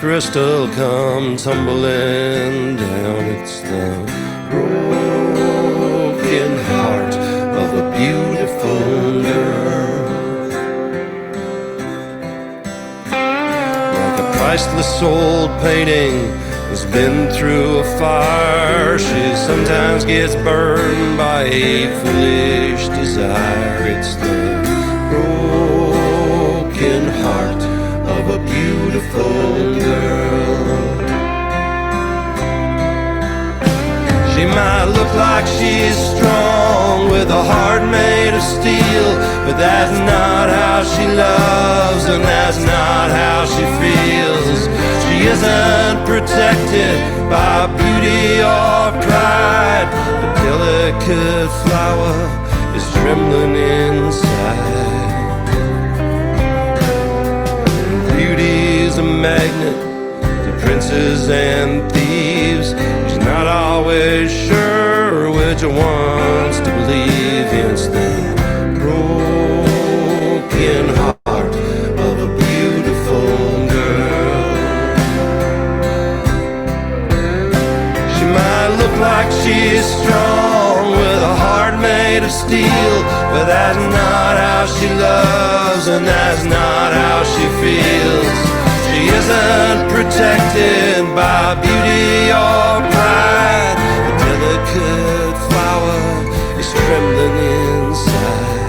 crystal come tumbling down. It's the broken heart of a beautiful girl. Like a priceless old painting has been through a fire. She sometimes gets burned by a foolish desire. It's the broken heart of a beautiful girl. She might look like she's strong with a heart made of steel, but that's not how she loves and that's not how she feels. She isn't protected by beauty or pride. The delicate flower is trembling inside. Beauty's a magnet to princes and thieves. She's not always sure which ones to believe. It's the broken heart of a beautiful girl. She might look like she's strong with a heart made of steel, but that's not how she loves and that's not how she feels. She isn't protected by beauty or pride. The delicate flower is trembling inside.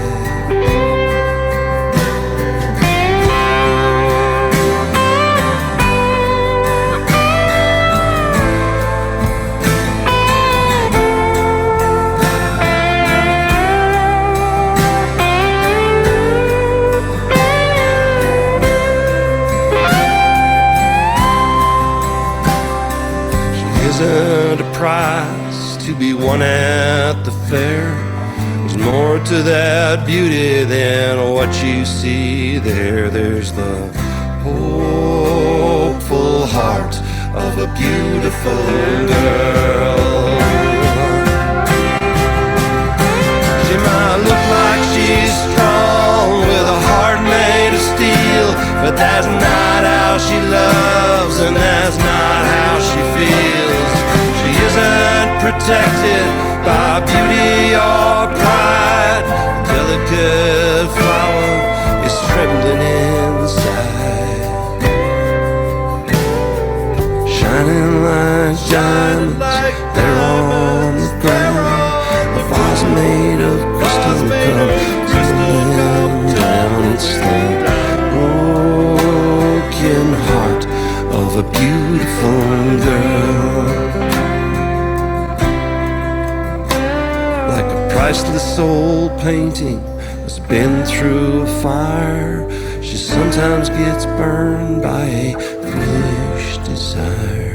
Isn't a prize to be won at the fair. There's more to that beauty than what you see there. There's the hopeful heart of a beautiful girl. She might look like she's strong with a heart made of steel, but that's not how she loves and that's not how she feels. She isn't protected by beauty or pride. The delicate flower is trembling inside. Shining like diamonds, they're on the ground. The vase made of crystal come tumbling down. It's the broken heart of a beautiful girl. Like a priceless old painting that's been through a fire. She sometimes gets burned by a foolish desire.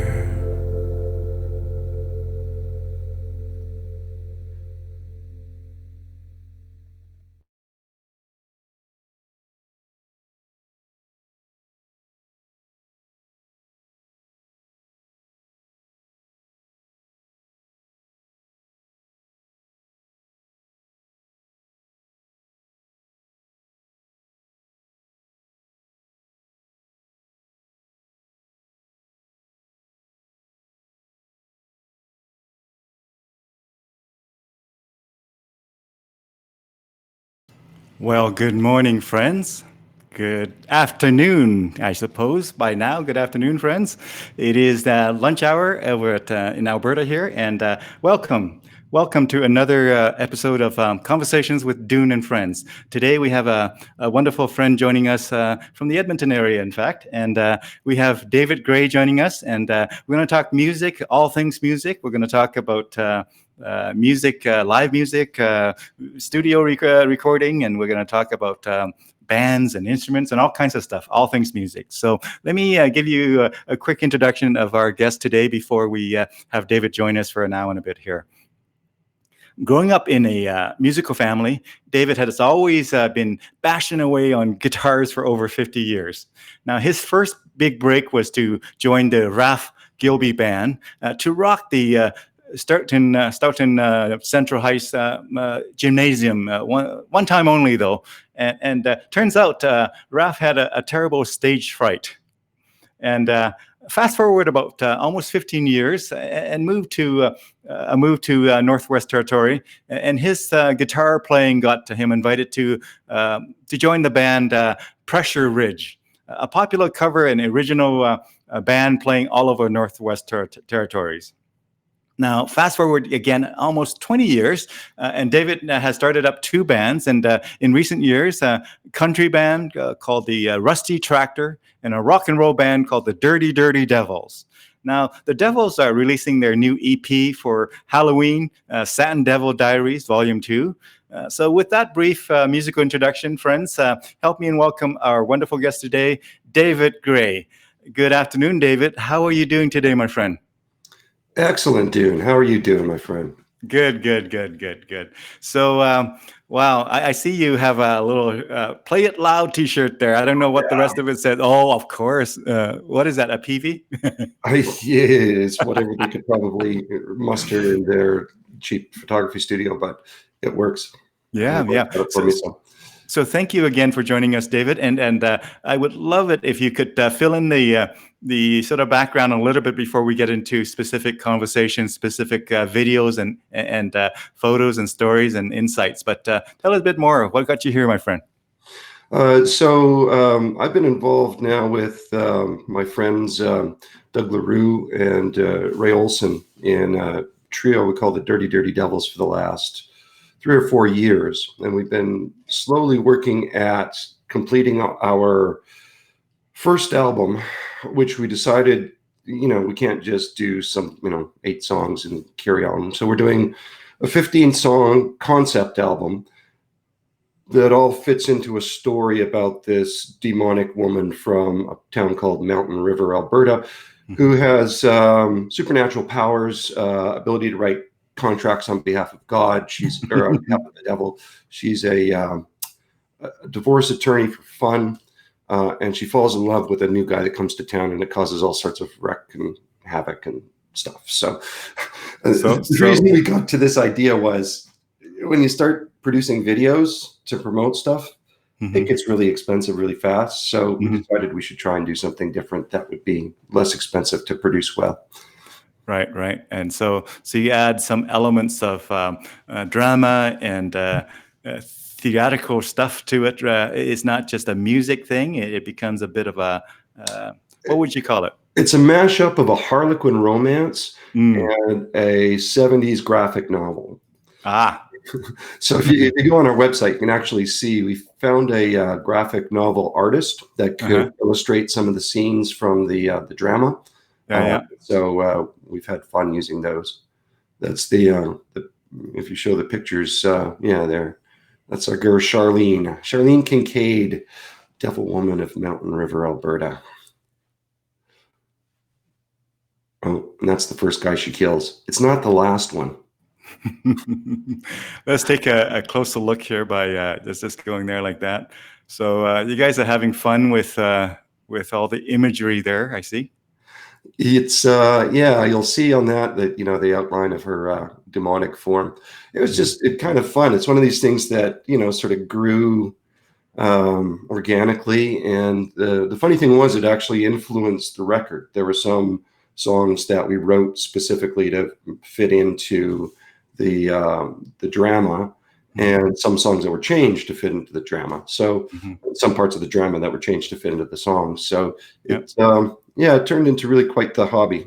Well, good morning, friends. Good afternoon, I suppose, by now. Good afternoon, friends. It is lunch hour. We're in Alberta here, and welcome. Welcome to another episode of Conversations with Dune Friends. Today we have a wonderful friend joining us from the Edmonton area, in fact, and we have David Gray joining us, and we're going to talk music, all things music. We're going to talk about music, live music, studio recording, and we're going to talk about bands and instruments and all kinds of stuff, all things music. So let me give you a quick introduction of our guest today before we have David join us for an hour and a bit here. Growing up in a musical family, David has always been bashing away on guitars for over 50 years. Now, his first big break was to join the Ralph Gilby band to rock the Stoughton Central High gymnasium, one time only though. And turns out Ralph had a terrible stage fright. And fast forward about almost 15 years and moved to Northwest Territory. And his guitar playing got him invited to join the band Pressure Ridge, a popular cover and original band playing all over Northwest Territories. Now, fast forward again, almost 20 years, and David has started up two bands. And in recent years, a country band called the Rusty Tractor and a rock and roll band called the Dirty Dirty Devils. Now, the Devils are releasing their new EP for Halloween, Satin Devil Diaries, Volume 2. So with that brief musical introduction, friends, help me and welcome our wonderful guest today, David Gray. Good afternoon, David. How are you doing today, my friend? Excellent, Dune. How are you doing, my friend? Good. So, wow, I see you have a little Play It Loud t-shirt there. I don't know what the rest of it says. Oh, of course. What is that, a PV? It's whatever they could probably muster in their cheap photography studio, but it works. Yeah. For me, so thank you again for joining us, David. And I would love it if you could fill in the sort of background a little bit before we get into specific conversations, specific videos and photos and stories and insights. But tell us a bit more. What got you here, my friend? So I've been involved now with my friends Doug LaRue and Ray Olson in a trio we call the Dirty Dirty Devils for the last 3 or 4 years, and we've been slowly working at completing our first album, which we decided, we can't just do some, 8 songs and carry on. So we're doing a 15-song concept album that all fits into a story about this demonic woman from a town called Mountain River, Alberta, who has supernatural powers, ability to write contracts on behalf of God. She's or on behalf of the devil. She's a divorce attorney for fun, and she falls in love with a new guy that comes to town, and it causes all sorts of wreck and havoc and stuff. So the reason we got to this idea was when you start producing videos to promote stuff, it gets really expensive really fast. So we decided we should try and do something different that would be less expensive to produce well. Right. And so you add some elements of drama and theatrical stuff to it. It's not just a music thing. It becomes a bit of a, what would you call it? It's a mashup of a Harlequin romance and a 70s graphic novel. So if you go on our website, you can actually see we found a graphic novel artist that could illustrate some of the scenes from the drama. So we've had fun using those. That's the if you show the pictures, there. That's our girl Charlene Kincaid, Devil Woman of Mountain River, Alberta. Oh, and that's the first guy she kills. It's not the last one. Let's take a closer look here by just going there like that. So you guys are having fun with all the imagery there, I see. It's you'll see on that the outline of her demonic form. It was just kind of fun. It's one of these things that sort of grew organically, and the funny thing was it actually influenced the record. There were some songs that we wrote specifically to fit into the drama, and some songs that were changed to fit into the drama. So some parts of the drama that were changed to fit into the songs. So it turned into really quite the hobby.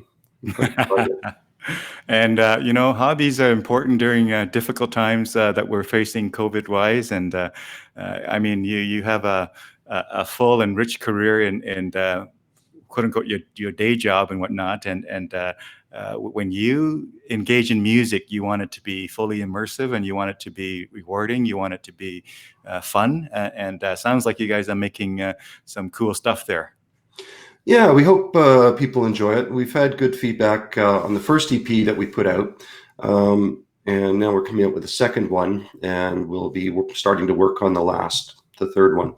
And hobbies are important during difficult times that we're facing COVID-wise. And I mean, you have a full and rich career in quote unquote your day job and whatnot. And when you engage in music, you want it to be fully immersive, and you want it to be rewarding. You want it to be fun. And sounds like you guys are making some cool stuff there. Yeah, we hope people enjoy it. We've had good feedback on the first EP that we put out, and now we're coming out with the second one, and we're starting to work on the third one.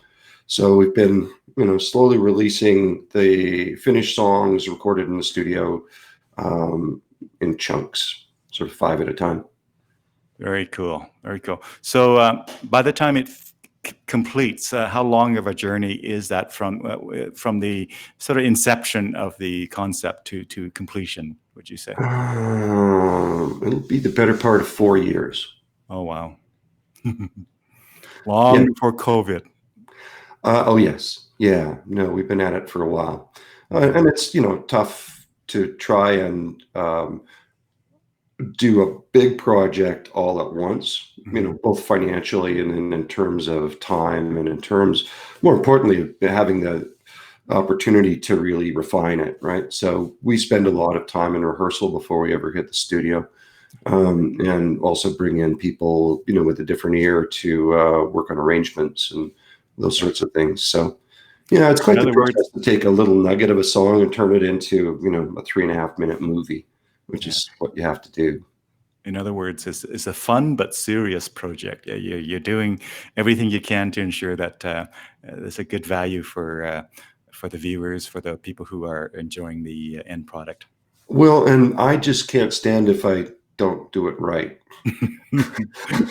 So we've been, slowly releasing the finished songs recorded in the studio in chunks, sort of 5 at a time. Very cool. So by the time it completes, how long of a journey is that from the sort of inception of the concept to completion, would you say? It'll be the better part of 4 years. Oh, wow. Yeah. Long before COVID. Oh, yes. Yeah. No, we've been at it for a while. And it's, tough to try and do a big project all at once, both financially and in terms of time and in terms, more importantly, of having the opportunity to really refine it, right? So we spend a lot of time in rehearsal before we ever hit the studio, and also bring in people, with a different ear to work on arrangements and those sorts of things. So, yeah, it's quite In the other words, process to take a little nugget of a song and turn it into, a 3.5 minute movie, which is what you have to do. in other words, it's a fun but serious project. Yeah, you're doing everything you can to ensure that there's a good value for the viewers, for the people who are enjoying the end product. Well, and I just can't stand if I don't do it right.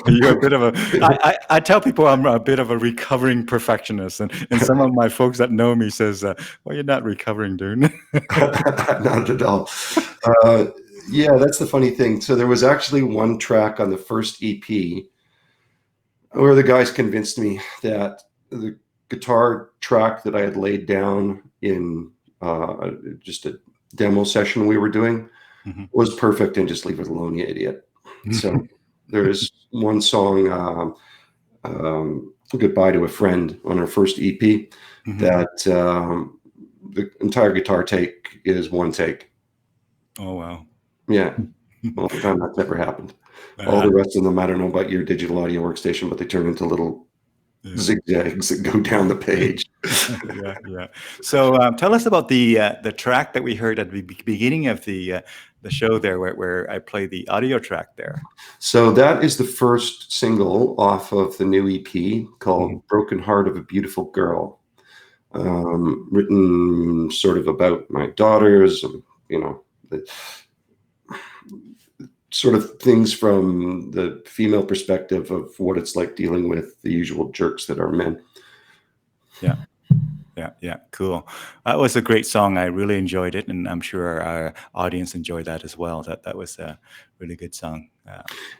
You're a bit of a. I tell people I'm a bit of a recovering perfectionist, and some of my folks that know me says, "Well, you're not recovering, Dune." Not at all. Yeah, that's the funny thing. So there was actually one track on the first EP where the guys convinced me that the guitar track that I had laid down in just a demo session we were doing was perfect, and just leave it alone, you idiot. So there's one song, Goodbye to a Friend, on our first EP, that the entire guitar take is one take. Oh, wow. Yeah. Well, time that's never happened. All the rest of them, I don't know about your digital audio workstation, but they turn into little zigzags that go down the page. Yeah. So tell us about the track that we heard at the beginning of the show there, where I played the audio track there. So that is the first single off of the new EP called "Broken Heart of a Beautiful Girl," written sort of about my daughters, and the sort of things from the female perspective of what it's like dealing with the usual jerks that are men. Yeah, cool. That was a great song. I really enjoyed it, and I'm sure our audience enjoyed that as well. That was a really good song.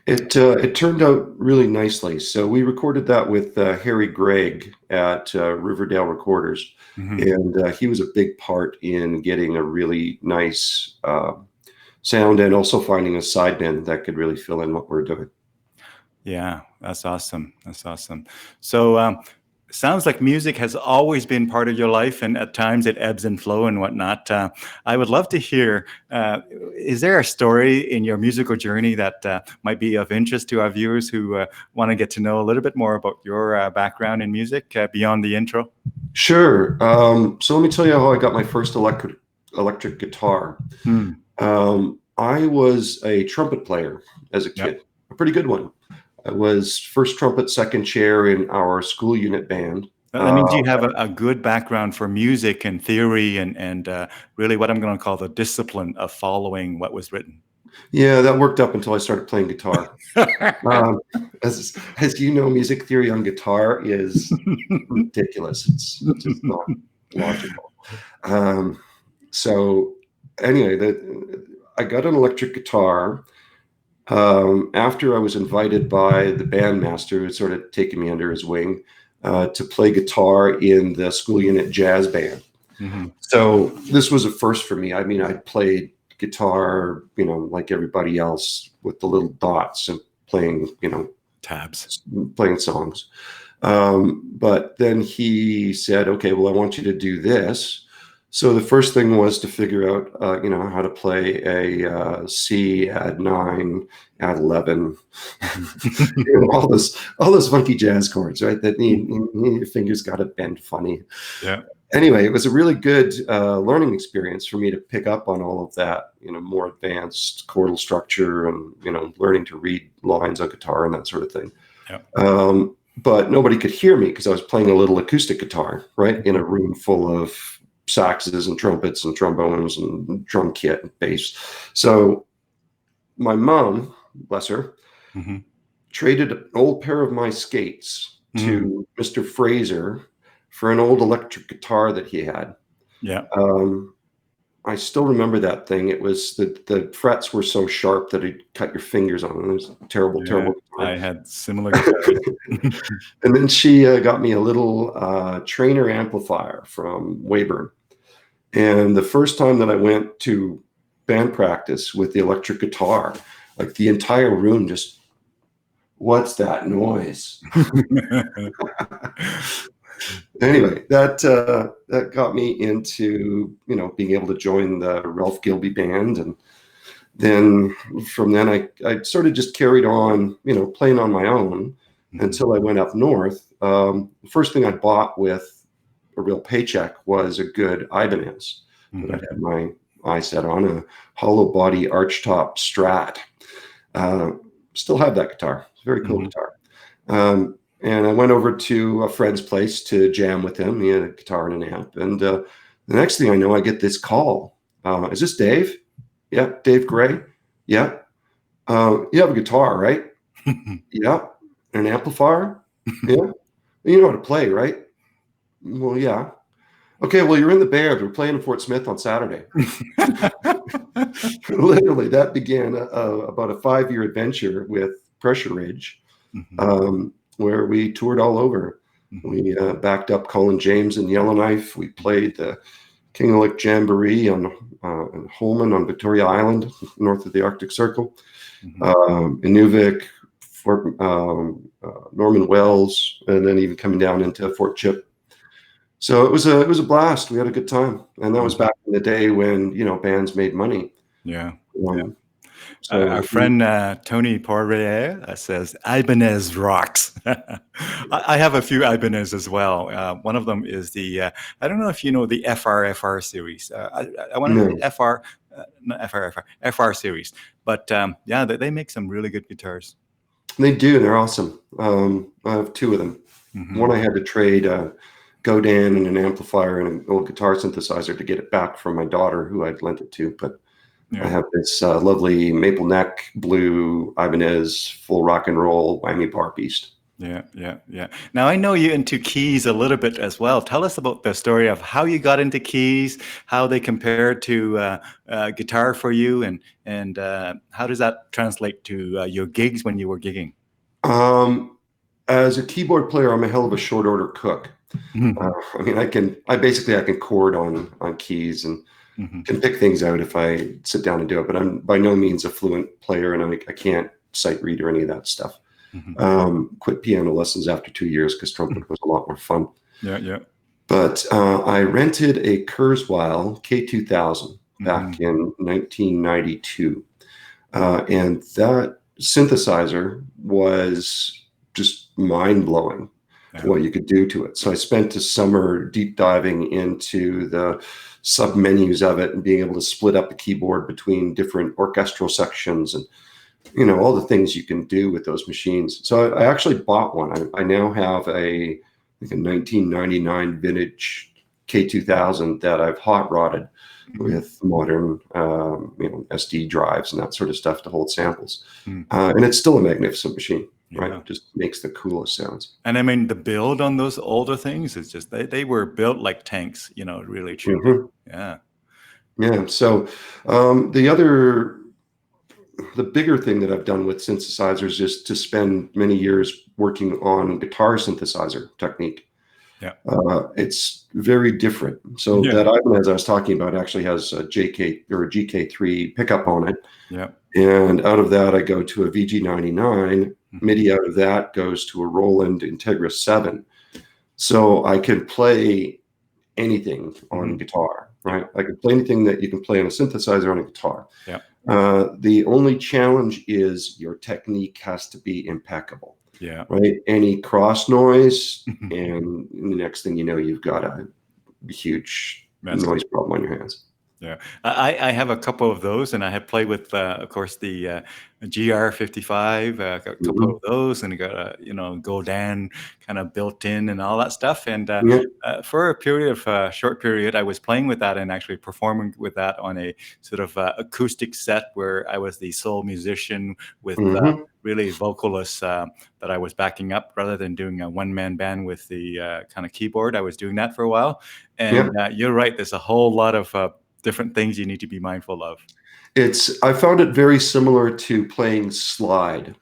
It turned out really nicely. So we recorded that with Harry Gregg at Riverdale Recorders, and he was a big part in getting a really nice sound, and also finding a sideman that could really fill in what we're doing. Yeah, that's awesome. So sounds like music has always been part of your life, and at times it ebbs and flows and whatnot. I would love to hear, is there a story in your musical journey that might be of interest to our viewers who want to get to know a little bit more about your background in music beyond the intro? Sure. So let me tell you how I got my first electric guitar. I was a trumpet player as a kid, a pretty good one. I was first trumpet, second chair in our school unit band. That means you have a good background for music and theory and really what I'm going to call the discipline of following what was written. Yeah, that worked up until I started playing guitar. As you know, music theory on guitar is ridiculous. It's just not logical. So anyway, I got an electric guitar after I was invited by the bandmaster, who had sort of taken me under his wing, to play guitar in the school unit jazz band. So this was a first for me. I mean, I played guitar, like everybody else, with the little dots and playing, tabs, playing songs. But then he said, "Okay, well, I want you to do this." So the first thing was to figure out, how to play a C, add 9, add 11, all those funky jazz chords, right? That your fingers got to bend funny. Yeah. Anyway, it was a really good learning experience for me to pick up on all of that, more advanced chordal structure and, learning to read lines on guitar and that sort of thing. Yeah. But nobody could hear me because I was playing a little acoustic guitar, right, in a room full of saxes and trumpets and trombones and drum kit and bass. So my mom, bless her, traded an old pair of my skates to Mr. Fraser for an old electric guitar that he had. Yeah. I still remember that thing. It was the frets were so sharp that it cut your fingers on them. It was a terrible, Yeah, terrible I guitar. had similar guitars. And then she got me a little trainer amplifier from Weyburn. And the first time that I went to band practice with the electric guitar, like the entire room just, what's that noise? Anyway, that got me into, being able to join the Ralph Gilby band. And then from then I sort of just carried on, playing on my own until I went up north. The first thing I bought with a real paycheck was a good Ibanez that I had my eye set on, a hollow body archtop Strat. Still have that guitar. It's a very cool guitar. And I went over to a friend's place to jam with him. He had a guitar and an amp. And the next thing I know, I get this call. Is this Dave? Yeah, Dave Gray. Yeah. You have a guitar, right? Yeah. An amplifier? Yeah. You know how to play, right? Well, yeah. Okay, well, you're in the band. We're playing in Fort Smith on Saturday. Literally, that began about a 5-year adventure with Pressure Ridge, where we toured all over. We backed up Colin James and Yellowknife. We played the King of Lake Jamboree in Holman on Victoria Island, north of the Arctic Circle. Inuvik, Fort Norman Wells, and then even coming down into Fort Chip. So it was a blast. We had a good time, and that was back in the day when bands made money. Yeah. So Our friend Tony Poirier says Ibanez rocks. I have a few Ibanez as well. One of them is the I don't know if you know the FR series. I want to say FR series, but they make some really good guitars. They do. They're awesome. I have 2 of them. One I had to trade Godin and an amplifier and an old guitar synthesizer to get it back from my daughter, who I'd lent it to. But I have this lovely maple neck blue Ibanez full rock and roll whammy bar beast. Yeah. Now I know you're into keys a little bit as well. Tell us about the story of how you got into keys, how they compare to guitar for you, and how does that translate to your gigs when you were gigging? As a keyboard player, I'm a hell of a short order cook. I mean, I can chord on keys and can pick things out if I sit down and do it, but I'm by no means a fluent player, and I can't sight read or any of that stuff. Quit piano lessons after 2 years because trumpet was a lot more fun. Yeah. But I rented a Kurzweil K2000 back in 1992, and that synthesizer was just mind-blowing. What you could do to it. So I spent a summer deep diving into the sub menus of it and being able to split up the keyboard between different orchestral sections and all the things you can do with those machines. So I actually bought one. I now have a 1999 vintage K2000 that I've hot rodded with modern SD drives and that sort of stuff to hold samples. And it's still a magnificent machine. Right, it just makes the coolest sounds. And I mean, the build on those older things is just they were built like tanks, really truly. Yeah. So the bigger thing that I've done with synthesizers is to spend many years working on guitar synthesizer technique. Yeah. It's very different. So that Ibanez I was talking about actually has a JK or a GK3 pickup on it. Yeah. And out of that, I go to a VG99. MIDI out of that goes to a Roland Integra 7. So I can play anything on guitar, right? I can play anything that you can play on a synthesizer on a guitar. Yeah. The only challenge is your technique has to be impeccable. Yeah. Right. Any cross noise, and the next thing you know, you've got a huge noise problem on your hands. Yeah, I have a couple of those, and I have played with, of course, the GR55, got a couple of those, and got a Godin kind of built in and all that stuff. And for a short period, I was playing with that and actually performing with that on a sort of acoustic set where I was the sole musician with really vocalists that I was backing up rather than doing a one-man band with the kind of keyboard. I was doing that for a while. And you're right, there's a whole lot of different things you need to be mindful of. I found it very similar to playing slide.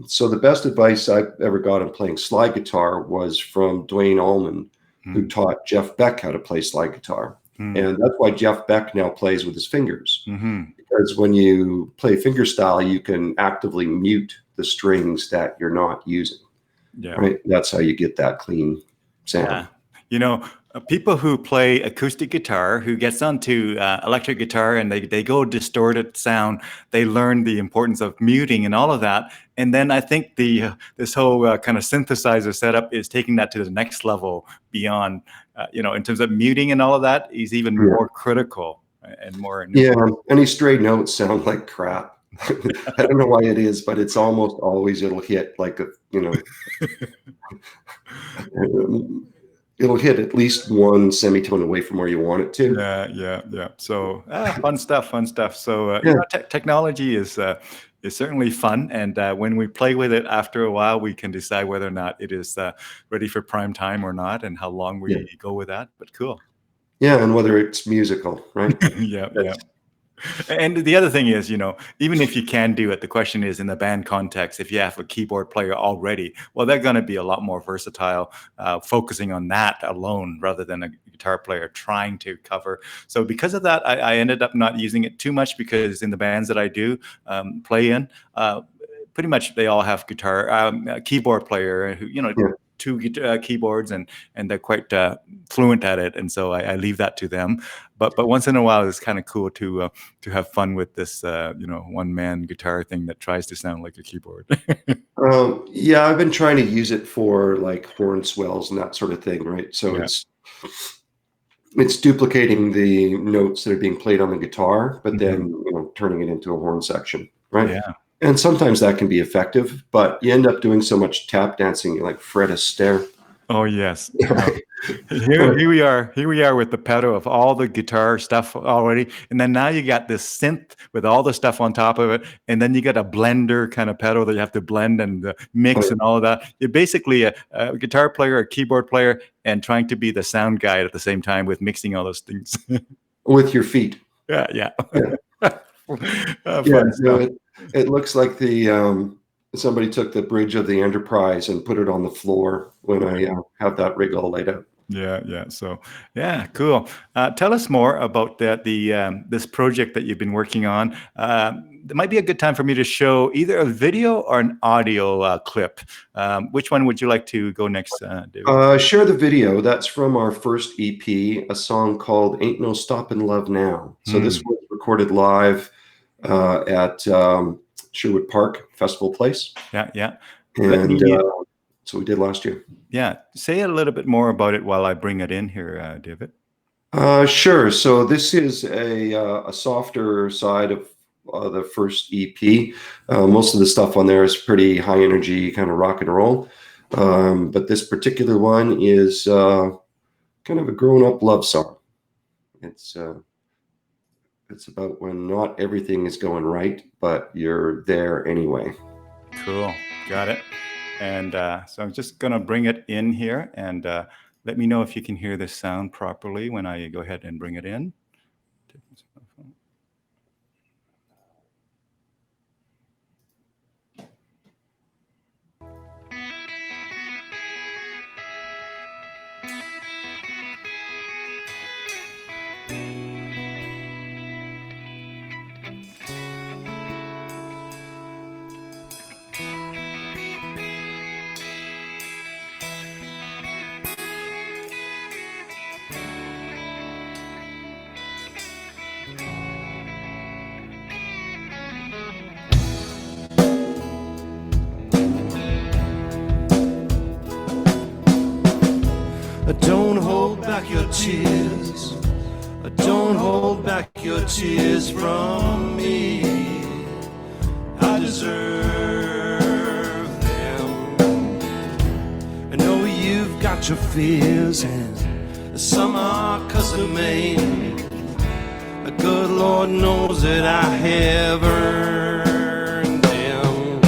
So the best advice I've ever got on playing slide guitar was from Dwayne Allman, who taught Jeff Beck how to play slide guitar. And that's why Jeff Beck now plays with his fingers. Because when you play fingerstyle, you can actively mute the strings that you're not using. Yeah. Right? That's how you get that clean sound. Yeah. You know, people who play acoustic guitar, who gets onto electric guitar and they go distorted sound, they learn the importance of muting and all of that. And then I think this whole kind of synthesizer setup is taking that to the next level beyond, in terms of muting and all of that, is even more critical and more. Yeah, any stray notes sound like crap. I don't know why it is, but it's almost always it'll hit like it'll hit at least one semitone away from where you want it to. Yeah. So fun stuff. So technology is certainly fun, and when we play with it after a while, we can decide whether or not it is ready for prime time or not, and how long we go with that. But cool. Yeah, and whether it's musical, right? Yeah. And the other thing is, even if you can do it, the question is in the band context, if you have a keyboard player already, well, they're going to be a lot more versatile, focusing on that alone rather than a guitar player trying to cover. So because of that, I ended up not using it too much, because in the bands that I do play in, pretty much they all have keyboard player who, two keyboards, and they're quite fluent at it, and so I leave that to them. But once in a while, it's kind of cool to have fun with this one man guitar thing that tries to sound like a keyboard. Yeah, I've been trying to use it for like horn swells and that sort of thing, right? So it's duplicating the notes that are being played on the guitar, but then turning it into a horn section, right? Yeah. And sometimes that can be effective, but you end up doing so much tap dancing, you like Fred Astaire. Oh yes. Here we are with the pedal of all the guitar stuff already, and then now you got this synth with all the stuff on top of it, and then you got a blender kind of pedal that you have to blend and mix and all of that. You're basically a guitar player, a keyboard player, and trying to be the sound guy at the same time with mixing all those things with your feet. Yeah. It looks like somebody took the bridge of the Enterprise and put it on the floor when I have that rig all laid out. Yeah. So, cool. Tell us more about this project that you've been working on. There might be a good time for me to show either a video or an audio clip. Which one would you like to go next, David? Share the video. That's from our first EP, a song called Ain't No Stoppin' Love Now. So this was recorded live at Sherwood Park Festival Place. Yeah. And so we did last year. Yeah. Say a little bit more about it while I bring it in here, David. Sure. So this is a softer side of the first EP. Most of the stuff on there is pretty high energy, kind of rock and roll. But this particular one is kind of a grown-up love song. It's about when not everything is going right, but you're there anyway. Cool. Got it. And so I'm just going to bring it in here, and let me know if you can hear this sound properly when I go ahead and bring it in. Don't hold back your tears. Don't hold back your tears from me. I deserve them. I know you've got your fears, and some are custom made. The good Lord knows that I have earned them.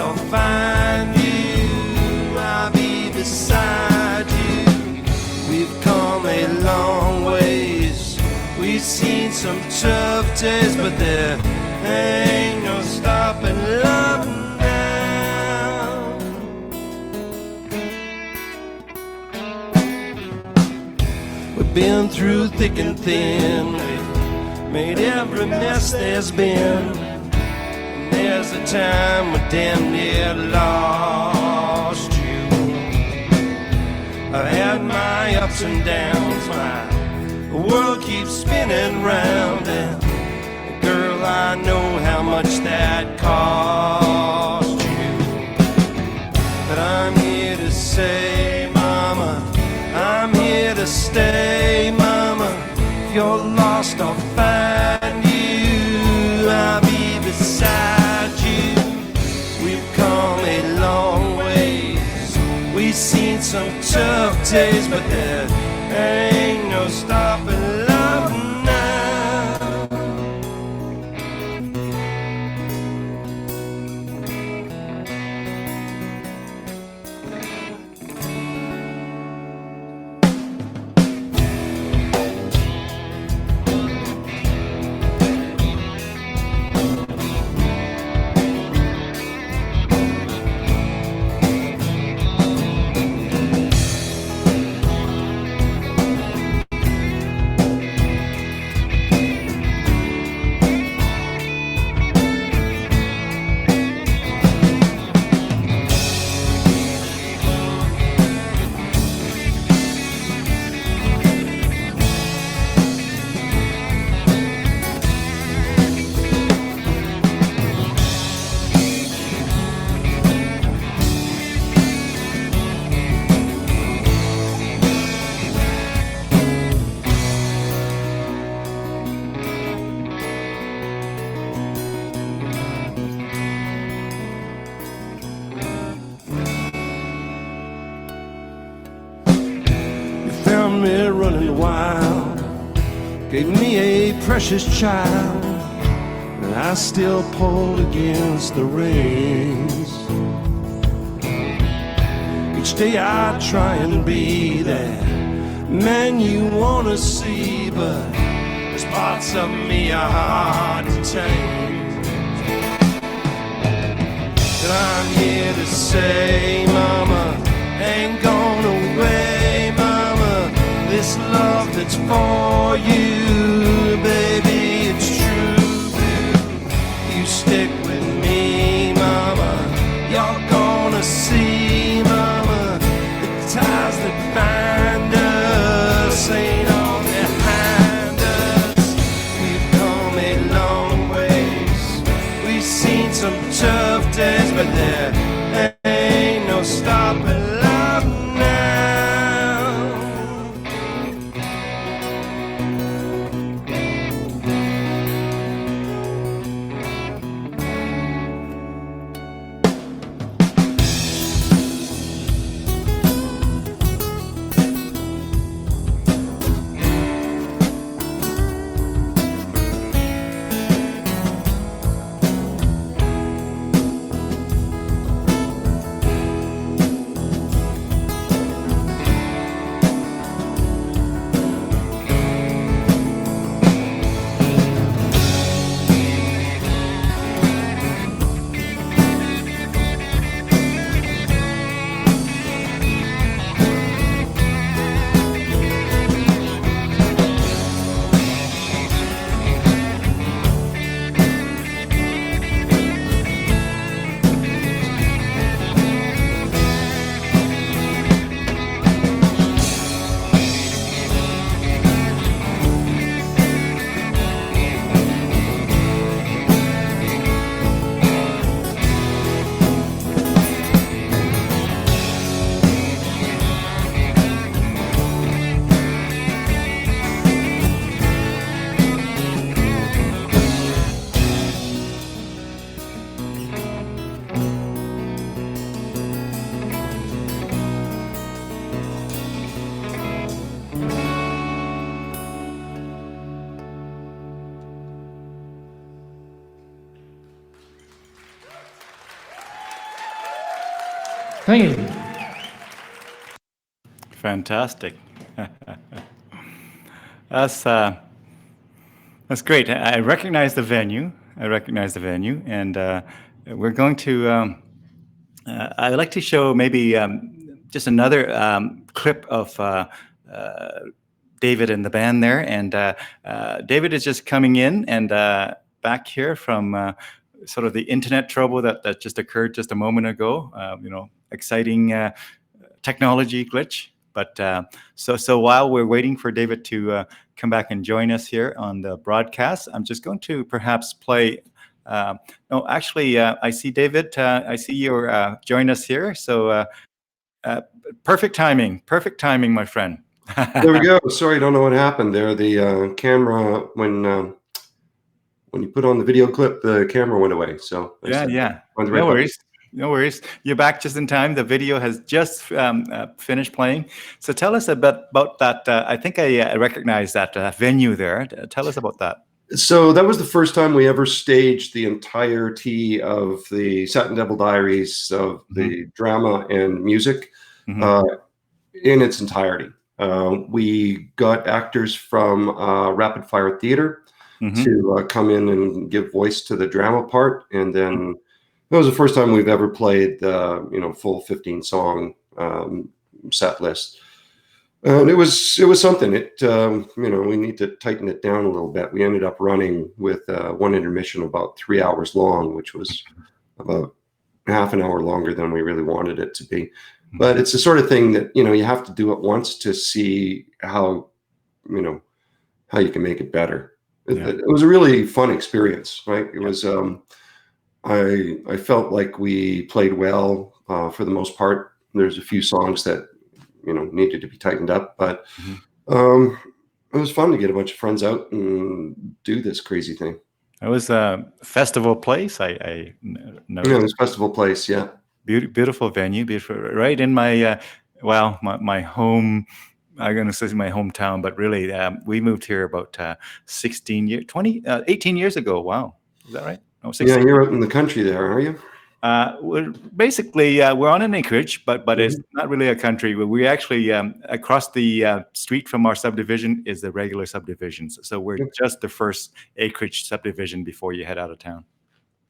I'll find you, I'll be beside you. We've come a long ways, we've seen some tough days, but there ain't no stopping love now. We've been through thick and thin, we've made every mess there's been. And there's a time when damn near lost you. I've had my ups and downs, my world keeps spinning round, and girl, I know how much that cost you. But I'm here to say, mama, I'm here to stay, mama. If you're lost, I'll find you, I'll be beside you. We've come a long ways, we've seen some tough days, but there ain't no stopping love now. Found me running wild, gave me a precious child, and I still pulled against the reins. Each day I try and be that man you wanna see, but there's parts of me are hard to change. And I'm here to say, mama, ain't gone away, mama. This love that's for you, baby, it's true. You stick with me, mama. You're gonna see, mama, the ties that bind us ain't all behind us. We've come a long ways, we've seen some tough days, but there ain't no Thank you. Fantastic. That's that's great. I recognize the venue. I recognize the venue, and we're going to. I'd like to show maybe just another clip of David and the band there. And David is just coming in and back here from sort of the internet trouble that just occurred just a moment ago. Exciting technology glitch. But so while we're waiting for David to come back and join us here on the broadcast, I'm just going to perhaps play. No, actually, I see David. I see you're join us here. So perfect timing, my friend. There we go. Sorry, I don't know what happened there. The camera, when you put on the video clip, the camera went away. So Yeah. on the right button. No worries. You're back just in time. The video has just finished playing. So tell us about that. I think I recognize that venue there. Tell us about that. So that was the first time we ever staged the entirety of the Satin Diaries of the drama and music in its entirety. We got actors from Rapid Fire Theater to come in and give voice to the drama part, and then that was the first time we've ever played the full 15-song set list. And it was something. We need to tighten it down a little bit. We ended up running with one intermission about 3 hours long, which was about half an hour longer than we really wanted it to be. But it's the sort of thing that you have to do it once to see how you can make it better. Yeah. It was a really fun experience, right? It was. I felt like we played well for the most part. There's a few songs that needed to be tightened up, but it was fun to get a bunch of friends out and do this crazy thing. It was a festival place. I noticed. Yeah, it was festival place. Yeah, beautiful venue, beautiful, right in my my home. I'm going to say my hometown, but really, we moved here about 18 years ago. Wow, is that right? No, 16. Yeah, you're out in the country there, are you? We're basically we're on an acreage, but it's not really a country. We actually across the street from our subdivision is the regular subdivisions. So we're just the first acreage subdivision before you head out of town.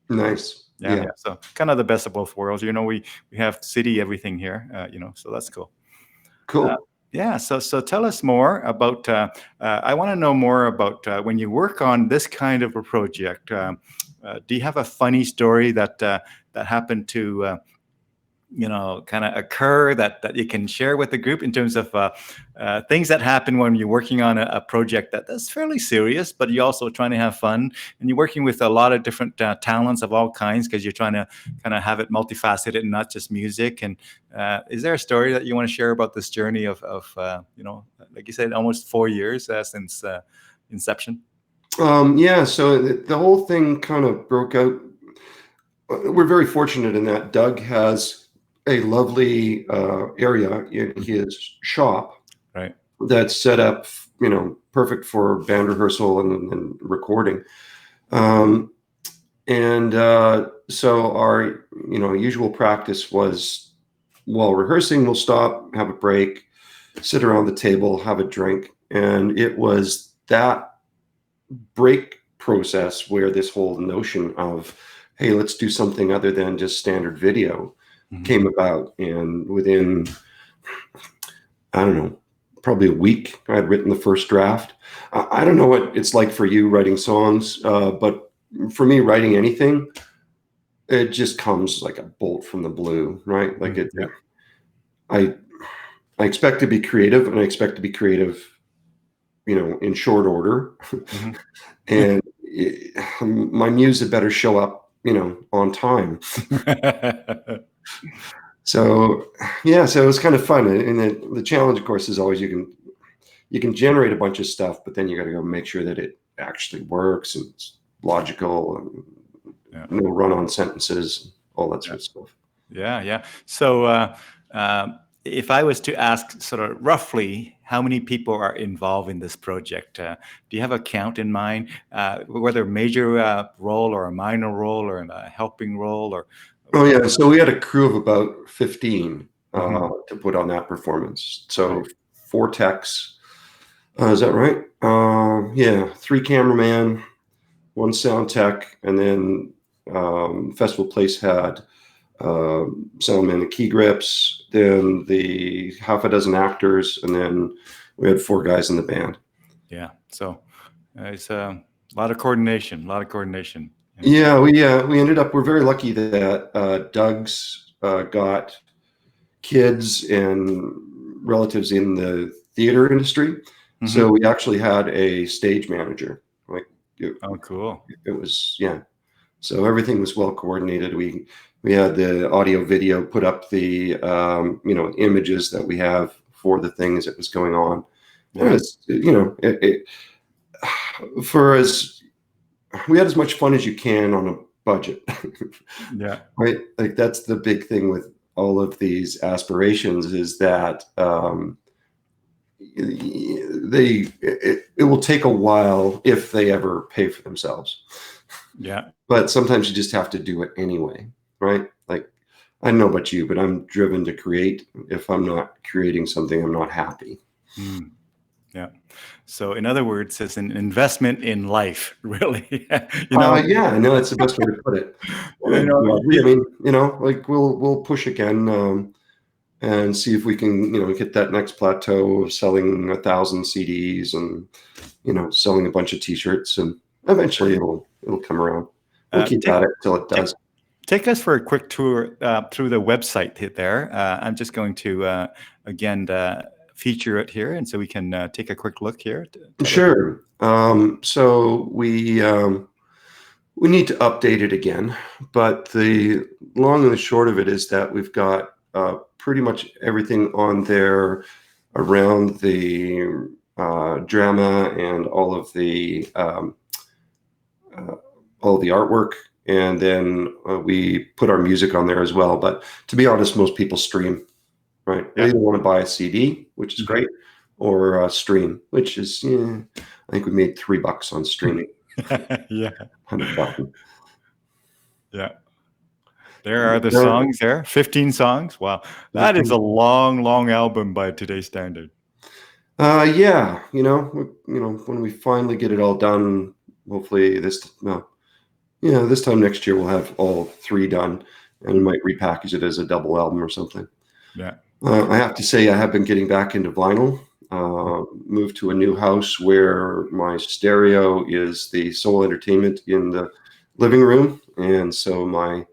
Nice. Yeah. So kind of the best of both worlds. We have city everything here. So that's cool. Cool. Yeah. So tell us more about. I want to know more about when you work on this kind of a project. Do you have a funny story that happened to kind of occur that you can share with the group in terms of things that happen when you're working on a project that's fairly serious, but you're also trying to have fun, and you're working with a lot of different talents of all kinds because you're trying to kind of have it multifaceted and not just music. And is there a story that you want to share about this journey of like you said, almost 4 years since inception? Yeah, so the whole thing kind of broke out. We're very fortunate in that Doug has a lovely area in his shop, right, that's set up, perfect for band rehearsal and recording. So our, usual practice was while rehearsing, we'll stop, have a break, sit around the table, have a drink. And it was that break process where this whole notion of, hey, let's do something other than just standard video came about. And within, I don't know, probably a week, I had written the first draft. I don't know what it's like for you writing songs, but for me, writing anything, it just comes like a bolt from the blue, right? Like I expect to be creative, and I expect to be creative, in short order. And my muse had better show up, on time. So it was kind of fun. And the challenge, of course, is always you can generate a bunch of stuff, but then you got to go make sure that it actually works and it's logical and no run-on sentences, all that sort of stuff. Yeah. So if I was to ask sort of roughly how many people are involved in this project, do you have a count in mind, whether a major role or a minor role or a helping role, or Oh yeah, so we had a crew of about 15 Mhm. to put on that performance. So Right. 4 techs, is that right? Yeah, 3 cameraman, 1 sound tech, and then Festival Place had soundman and key grips, then the half a dozen actors, and then we had 4 guys in the band. Yeah. So it's a lot of coordination. A lot of coordination. Yeah, we ended up. We're very lucky that Doug's got kids and relatives in the theater industry, so Mhm. we actually had a stage manager. Like it, Oh, cool. it was, yeah. So everything was well coordinated. We had the audio video put up the images that we have for the things that was going on. And Yeah. it's for as we had as much fun as you can on a budget. Yeah. Right? Like that's the big thing with all of these aspirations is that it will take a while if they ever pay for themselves. Yeah. But sometimes you just have to do it anyway, right? Like I don't know about you, but I'm driven to create. If I'm not creating something, I'm not happy. Mm. Yeah. So, in other words, it's an investment in life, really. you know, Yeah, I know that's the best way to put it. you know, I mean, like we'll push again and see if we can, get that next plateau of selling 1,000 CDs and selling a bunch of T-shirts, and eventually it'll come around. We'll keep take, at it till it take does. take us for a quick tour through the website there. I'm just going to again feature it here, and so we can take a quick look here. Tell us. Sure. So we need to update it again, but the long and the short of it is that we've got pretty much everything on there around the drama and all the artwork, and then we put our music on there as well. But to be honest, most people stream, right? They Yeah. either want to buy a CD, which is great, or stream, which is I think we made $3 on streaming, Yeah. 100 bucks. Yeah. There are the songs there. 15 songs. Wow. That is a long, long album by today's standard. Yeah, when we finally get it all done, hopefully this time next year we'll have all 3 done, and we might repackage it as a double album or something. Yeah. I have to say I have been getting back into vinyl. Moved to a new house where my stereo is the sole entertainment in the living room, and so my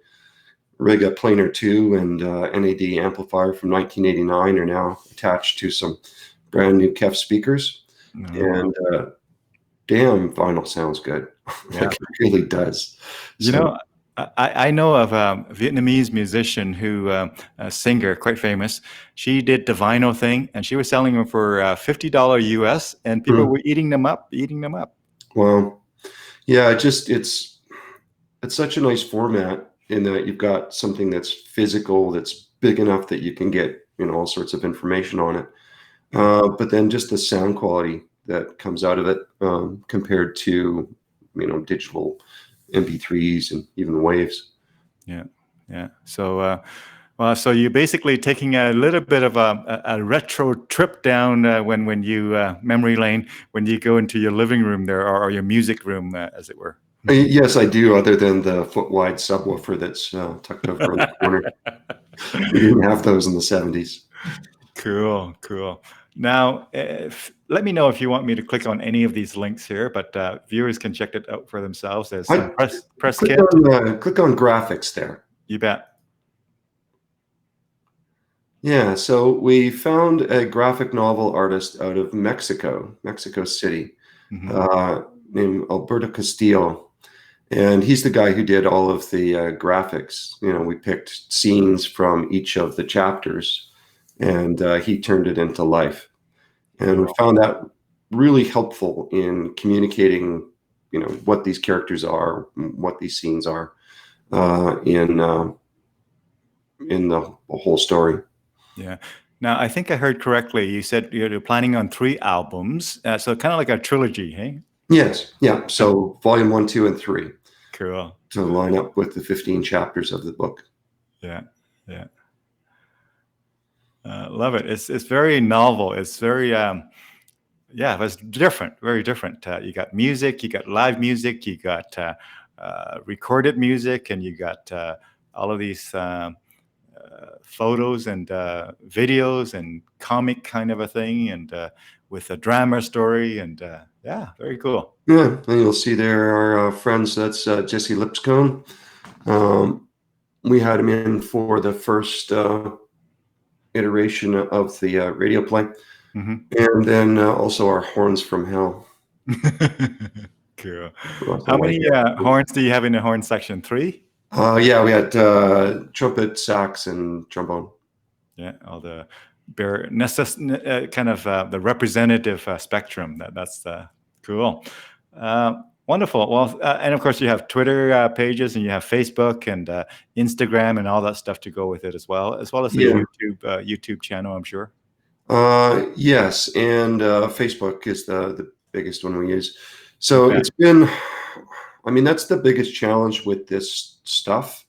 Riga Planer 2 and NAD amplifier from 1989 are now attached to some brand new KEF speakers, No. and damn, vinyl sounds good. Yeah. Like it really does. You So, know, I know of a Vietnamese musician who, a singer, quite famous. She did the vinyl thing, and she was selling them for $50 US, and people were eating them up, well, yeah, it's such a nice format in that you've got something that's physical, that's big enough that you can get all sorts of information on it. But then just the sound quality that comes out of it compared to digital MP3s and even the waves. Yeah, yeah. So, well, so you're basically taking a little bit of a retro trip down when you memory lane when you go into your living room there or your music room, as it were. Yes, I do. Other than the foot-wide subwoofer that's tucked over in the corner, we didn't have those in the '70s. Cool, cool. Now, let me know if you want me to click on any of these links here, but viewers can check it out for themselves. There's some press Click kit. click on graphics there. You bet. Yeah, so we found a graphic novel artist out of Mexico City, named Alberto Castillo. And he's the guy who did all of the graphics. We picked scenes from each of the chapters, and he turned it into life. And we found that really helpful in communicating, what these characters are, what these scenes are, in the whole story. Yeah. Now, I think I heard correctly. You said you're planning on 3 albums, so kind of like a trilogy, hey? Yes, yeah. So volume 1, 2, and 3 Cool. to line up with the 15 chapters of the book. Yeah, yeah. Love it. It's very novel. It's very yeah, it's different, very different. You got music, you got live music, you got recorded music, and you got all of these photos and videos and comic kind of a thing, and with a drama story, and yeah, very cool. Yeah, and you'll see there our friends. That's Jesse Lipscomb. We had him in for the first iteration of the radio play, and then also our Horns from Hell. Cool. Lots of How many white- horns do you have in the horn section? 3? Yeah, we had trumpet, sax, and trombone. Yeah, all the kind of the representative spectrum. That's cool. Wonderful. Well, and of course you have Twitter pages, and you have Facebook and Instagram and all that stuff to go with it as well as the Yeah. YouTube channel, I'm sure. Yes, and Facebook is the biggest one we use. So Okay. it's been, I mean, that's the biggest challenge with this stuff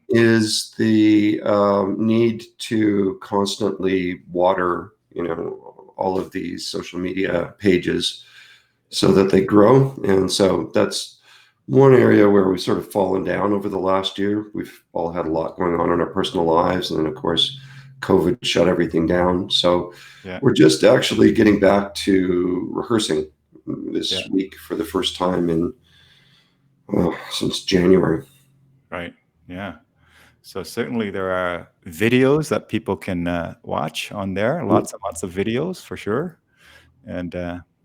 is the need to constantly water, all of these social media pages so that they grow. And so that's one area where we've sort of fallen down over the last year. We've all had a lot going on in our personal lives. And then, of course, COVID shut everything down. So we're just actually getting back to rehearsing this week for the first time since January. Right. Yeah. So certainly there are videos that people can watch on there. Lots and lots of videos for sure. And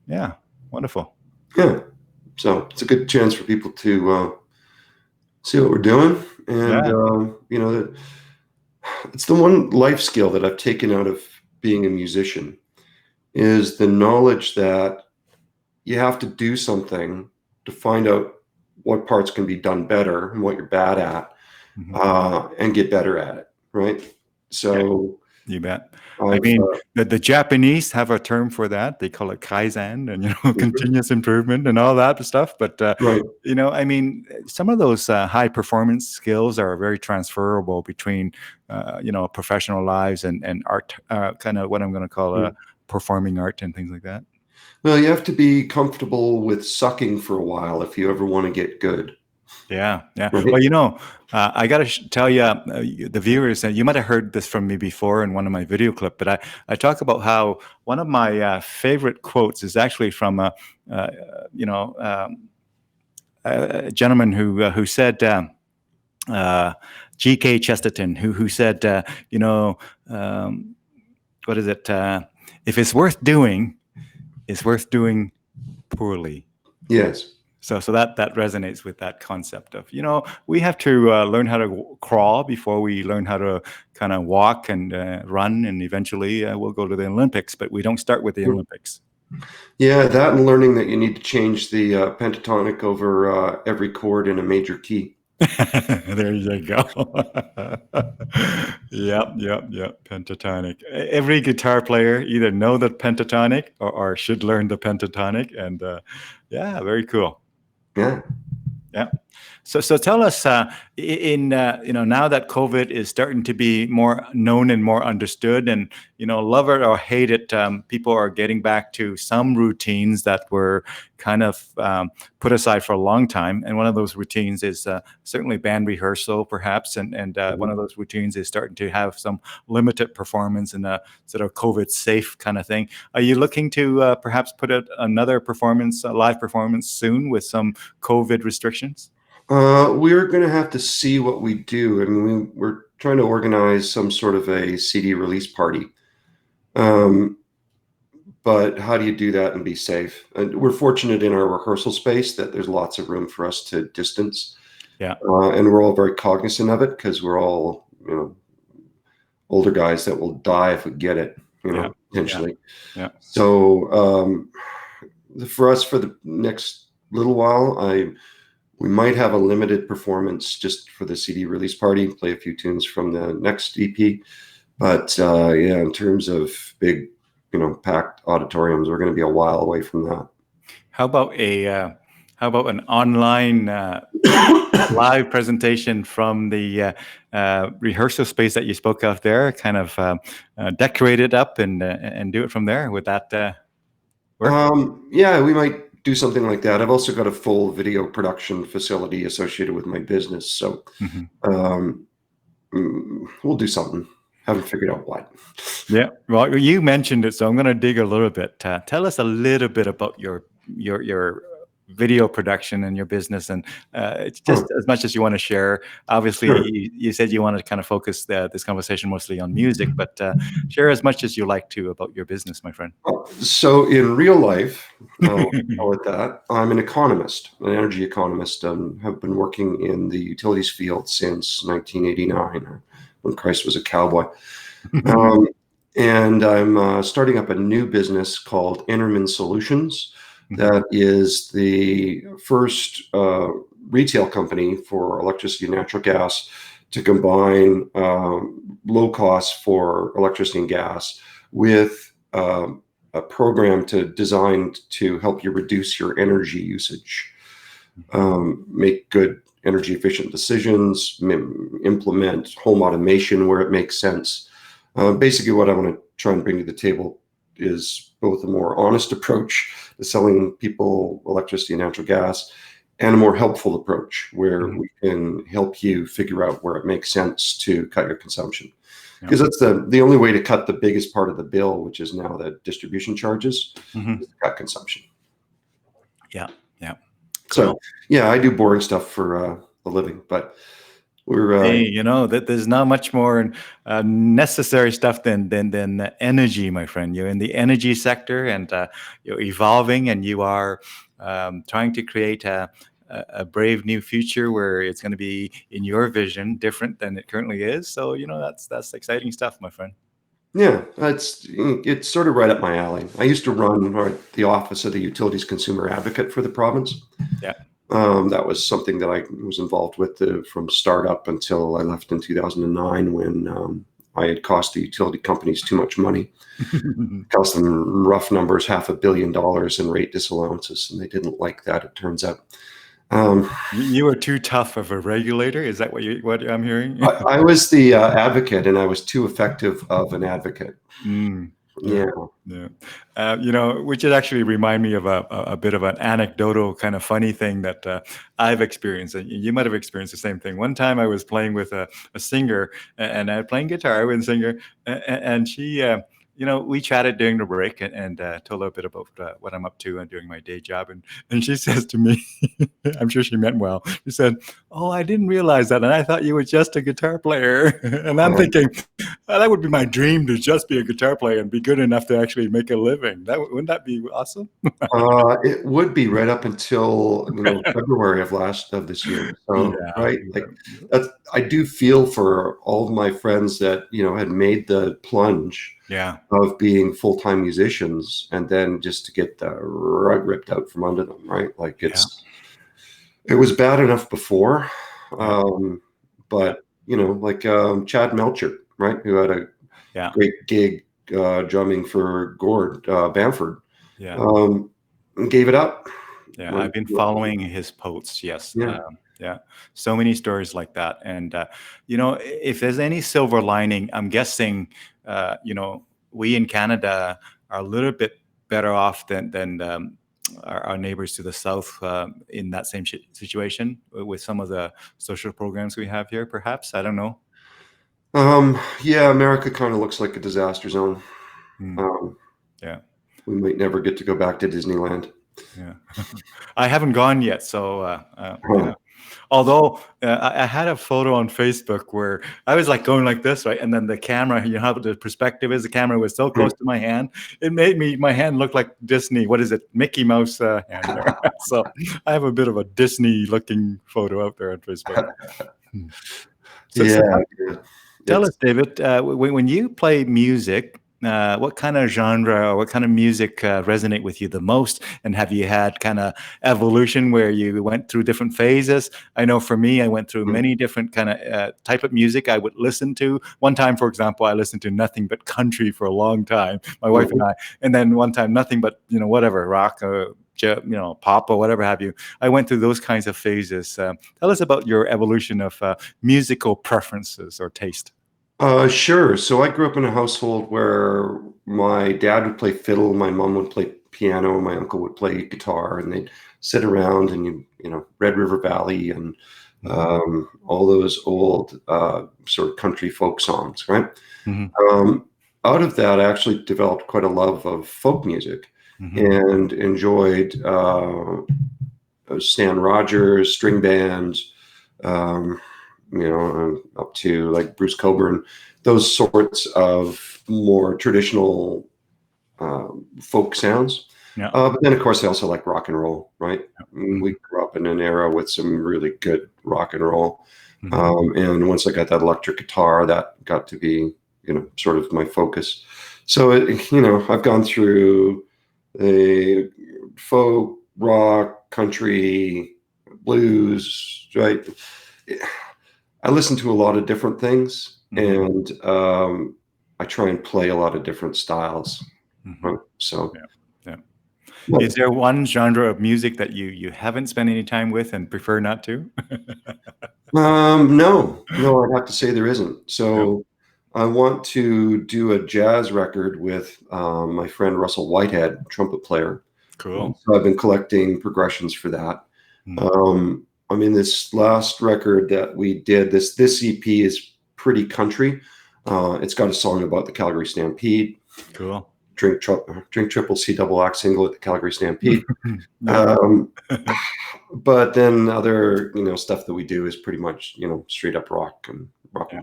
yeah, wonderful. Yeah. So it's a good chance for people to see what we're doing. And, it's the one life skill that I've taken out of being a musician is the knowledge that you have to do something to find out what parts can be done better and what you're bad at, and get better at it. Right. So you bet. I mean, the Japanese have a term for that. They call it kaizen, and continuous improvement and all that stuff. But I mean, some of those high performance skills are very transferable between professional lives and art, kind of what I'm going to call performing art and things like that. Well, you have to be comfortable with sucking for a while if you ever want to get good. Yeah. Well, I got to tell you, the viewers, you might have heard this from me before in one of my video clips, but I talk about how one of my favorite quotes is actually from a gentleman who said, G.K. Chesterton, who said, what is it? If it's worth doing, it's worth doing poorly. Yes. So that resonates with that concept of, we have to learn how to crawl before we learn how to kind of walk and run, and eventually we'll go to the Olympics, but we don't start with the Olympics. Yeah, that and learning that you need to change the pentatonic over every chord in a major key. There you go. Yep. Pentatonic. Every guitar player either know the pentatonic or should learn the pentatonic, and yeah, very cool. Yeah. So tell us, now that COVID is starting to be more known and more understood, and love it or hate it, people are getting back to some routines that were kind of put aside for a long time. And one of those routines is certainly band rehearsal, perhaps, and one of those routines is starting to have some limited performance in a sort of COVID safe kind of thing. Are you looking to perhaps put out another performance, a live performance soon with some COVID restrictions? We're going to have to see what we do. I mean, we're trying to organize some sort of a CD release party. But how do you do that and be safe? And we're fortunate in our rehearsal space that there's lots of room for us to distance. Yeah. And we're all very cognizant of it because we're all, older guys that will die if we get it, potentially. Yeah. So for us, for the next little while, we might have a limited performance just for the CD release party, play a few tunes from the next EP. But in terms of big, packed auditoriums, we're going to be a while away from that. How about a How about an online live presentation from the rehearsal space that you spoke of there? Kind of decorate it up and do it from there. Would that work? Yeah, we might do something like that. I've also got a full video production facility associated with my business, so Hmm. um, we'll do something. Haven't figured out what. Yeah. Well, you mentioned it, so I'm going to dig a little bit. Tell us a little bit about your video production and your business, and it's Huh, just as much as you want to share. Obviously, sure. you said you want to kind of focus this conversation mostly on music, but share as much as you like to about your business, my friend. So in real life, call it that, I'm an economist, an energy economist, and have been working in the utilities field since 1989, when Christ was a cowboy. Um, and I'm starting up a new business called Enterman Solutions. That is the first retail company for electricity and natural gas to combine low costs for electricity and gas with a program designed to help you reduce your energy usage, make good energy efficient decisions, implement home automation where it makes sense. Basically, what I want to try and bring to the table is both a more honest approach to selling people electricity and natural gas, and a more helpful approach where Mhm. we can help you figure out where it makes sense to cut your consumption. Yeah. Because that's the only way to cut the biggest part of the bill, which is now the distribution charges, Mhm. is to cut consumption. Yeah. Yeah. So, Cool. yeah, I do boring stuff for a living, but we're Hey, that there's not much more necessary stuff than energy, my friend. You're in the energy sector, and you're evolving, and you are trying to create a brave new future where it's going to be, in your vision, different than it currently is. So that's exciting stuff, my friend. yeah, it's sort of right up my alley. I used to run the office of the Utilities Consumer Advocate for the province. Yeah. That was something that I was involved with from startup until I left in 2009, when I had cost the utility companies too much money. Cost them, rough numbers, $500 million in rate disallowances, and they didn't like that, it turns out. Um, You were too tough of a regulator. Is that what I'm hearing? I was the advocate, and I was too effective of an advocate. Mm, yeah, Yeah. yeah. Which would actually remind me of a bit of an anecdotal kind of funny thing that I've experienced. And you might have experienced the same thing. One time I was playing with a singer, and I playing guitar with a singer, and she, we chatted during the break, and told her a bit about what I'm up to and doing my day job. And she says to me, I'm sure she meant well. She said, "Oh, I didn't realize that, and I thought you were just a guitar player." And I'm thinking, that would be my dream, to just be a guitar player and be good enough to actually make a living. Wouldn't that be awesome? It would be right up until February of this year. So Yeah, right, like that's, I do feel for all of my friends that had made the plunge yeah, of being full-time musicians, and then just to get the rug ripped out from under them. Right, like yeah, it was bad enough before, yeah, yeah, but like Chad Melcher, right, who had a yeah, great gig drumming for Gord Bamford. yeah, Um, Gave it up. yeah. Went, I've been following his posts. Yes, yeah. yeah. So many stories like that, and if there's any silver lining, I'm guessing, we in Canada are a little bit better off than our neighbors to the south, in that same situation with some of the social programs we have here. Perhaps, I don't know. Yeah, America kind of looks like a disaster zone. Hmm. Um, Yeah, we might never get to go back to Disneyland. yeah. I haven't gone yet, so Huh. although I had a photo on Facebook where I was like going like this, right, and then the camera, how the perspective is, the camera was so close to my hand, it made my hand look like Disney. What is it, Mickey Mouse hand there? So I have a bit of a Disney-looking photo out there on Facebook. Hmm. So Yeah, yeah. tell It's us, David, when you play music, what kind of genre or what kind of music resonate with you the most? And have you had kind of evolution where you went through different phases? I know for me, I went through many different kind of type of music I would listen to. One time, for example, I listened to nothing but country for a long time, my wife and Mhm. I. And then one time, nothing but, whatever, rock. pop or whatever have you. I went through those kinds of phases. Tell us about your evolution of musical preferences or taste. Sure. So I grew up in a household where my dad would play fiddle, my mom would play piano, my uncle would play guitar, and they'd sit around and Red River Valley and all those old sort of country folk songs, right? Out of that, I actually developed quite a love of folk music and enjoyed Stan Rogers, string bands, up to like Bruce Coburn, those sorts of more traditional folk sounds. Yeah. But then, of course, I also like rock and roll, right? We grew up in an era with some really good rock and roll. And once I got that electric guitar, that got to be, sort of my focus. So, I've gone through the folk, rock, country, blues, right? I listen to a lot of different things, and I try and play a lot of different styles. Right? So, yeah. Is there one genre of music that you haven't spent any time with and prefer not to? No, I'd have to say there isn't. So, I want to do a jazz record with my friend Russell Whitehead, trumpet player. Cool. So I've been collecting progressions for that. This last record that we did, this EP is pretty country. It's got a song about the Calgary Stampede. Cool. Drink triple C double axe single at the Calgary Stampede. But then other, stuff that we do is pretty much, straight up rock and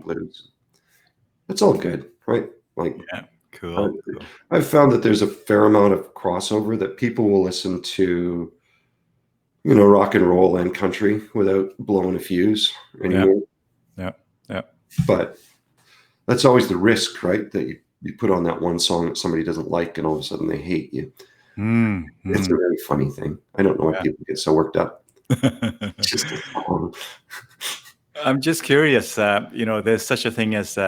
blues. It's all good, right? Cool. I've found that there's a fair amount of crossover, that people will listen to, rock and roll and country without blowing a fuse anymore. Yeah. But that's always the risk, right? That you put on that one song that somebody doesn't like and all of a sudden they hate you. It's a very funny thing. I don't know why people get so worked up. It's just I'm just curious, there's such a thing as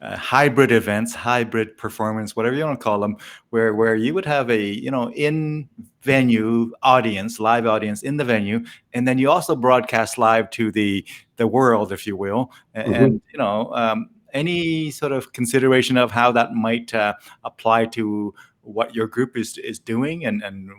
hybrid events, hybrid performance, whatever you want to call them, where you would have a, in-venue audience, live audience in the venue, and then you also broadcast live to the world, if you will. And, any sort of consideration of how that might apply to what your group is doing, and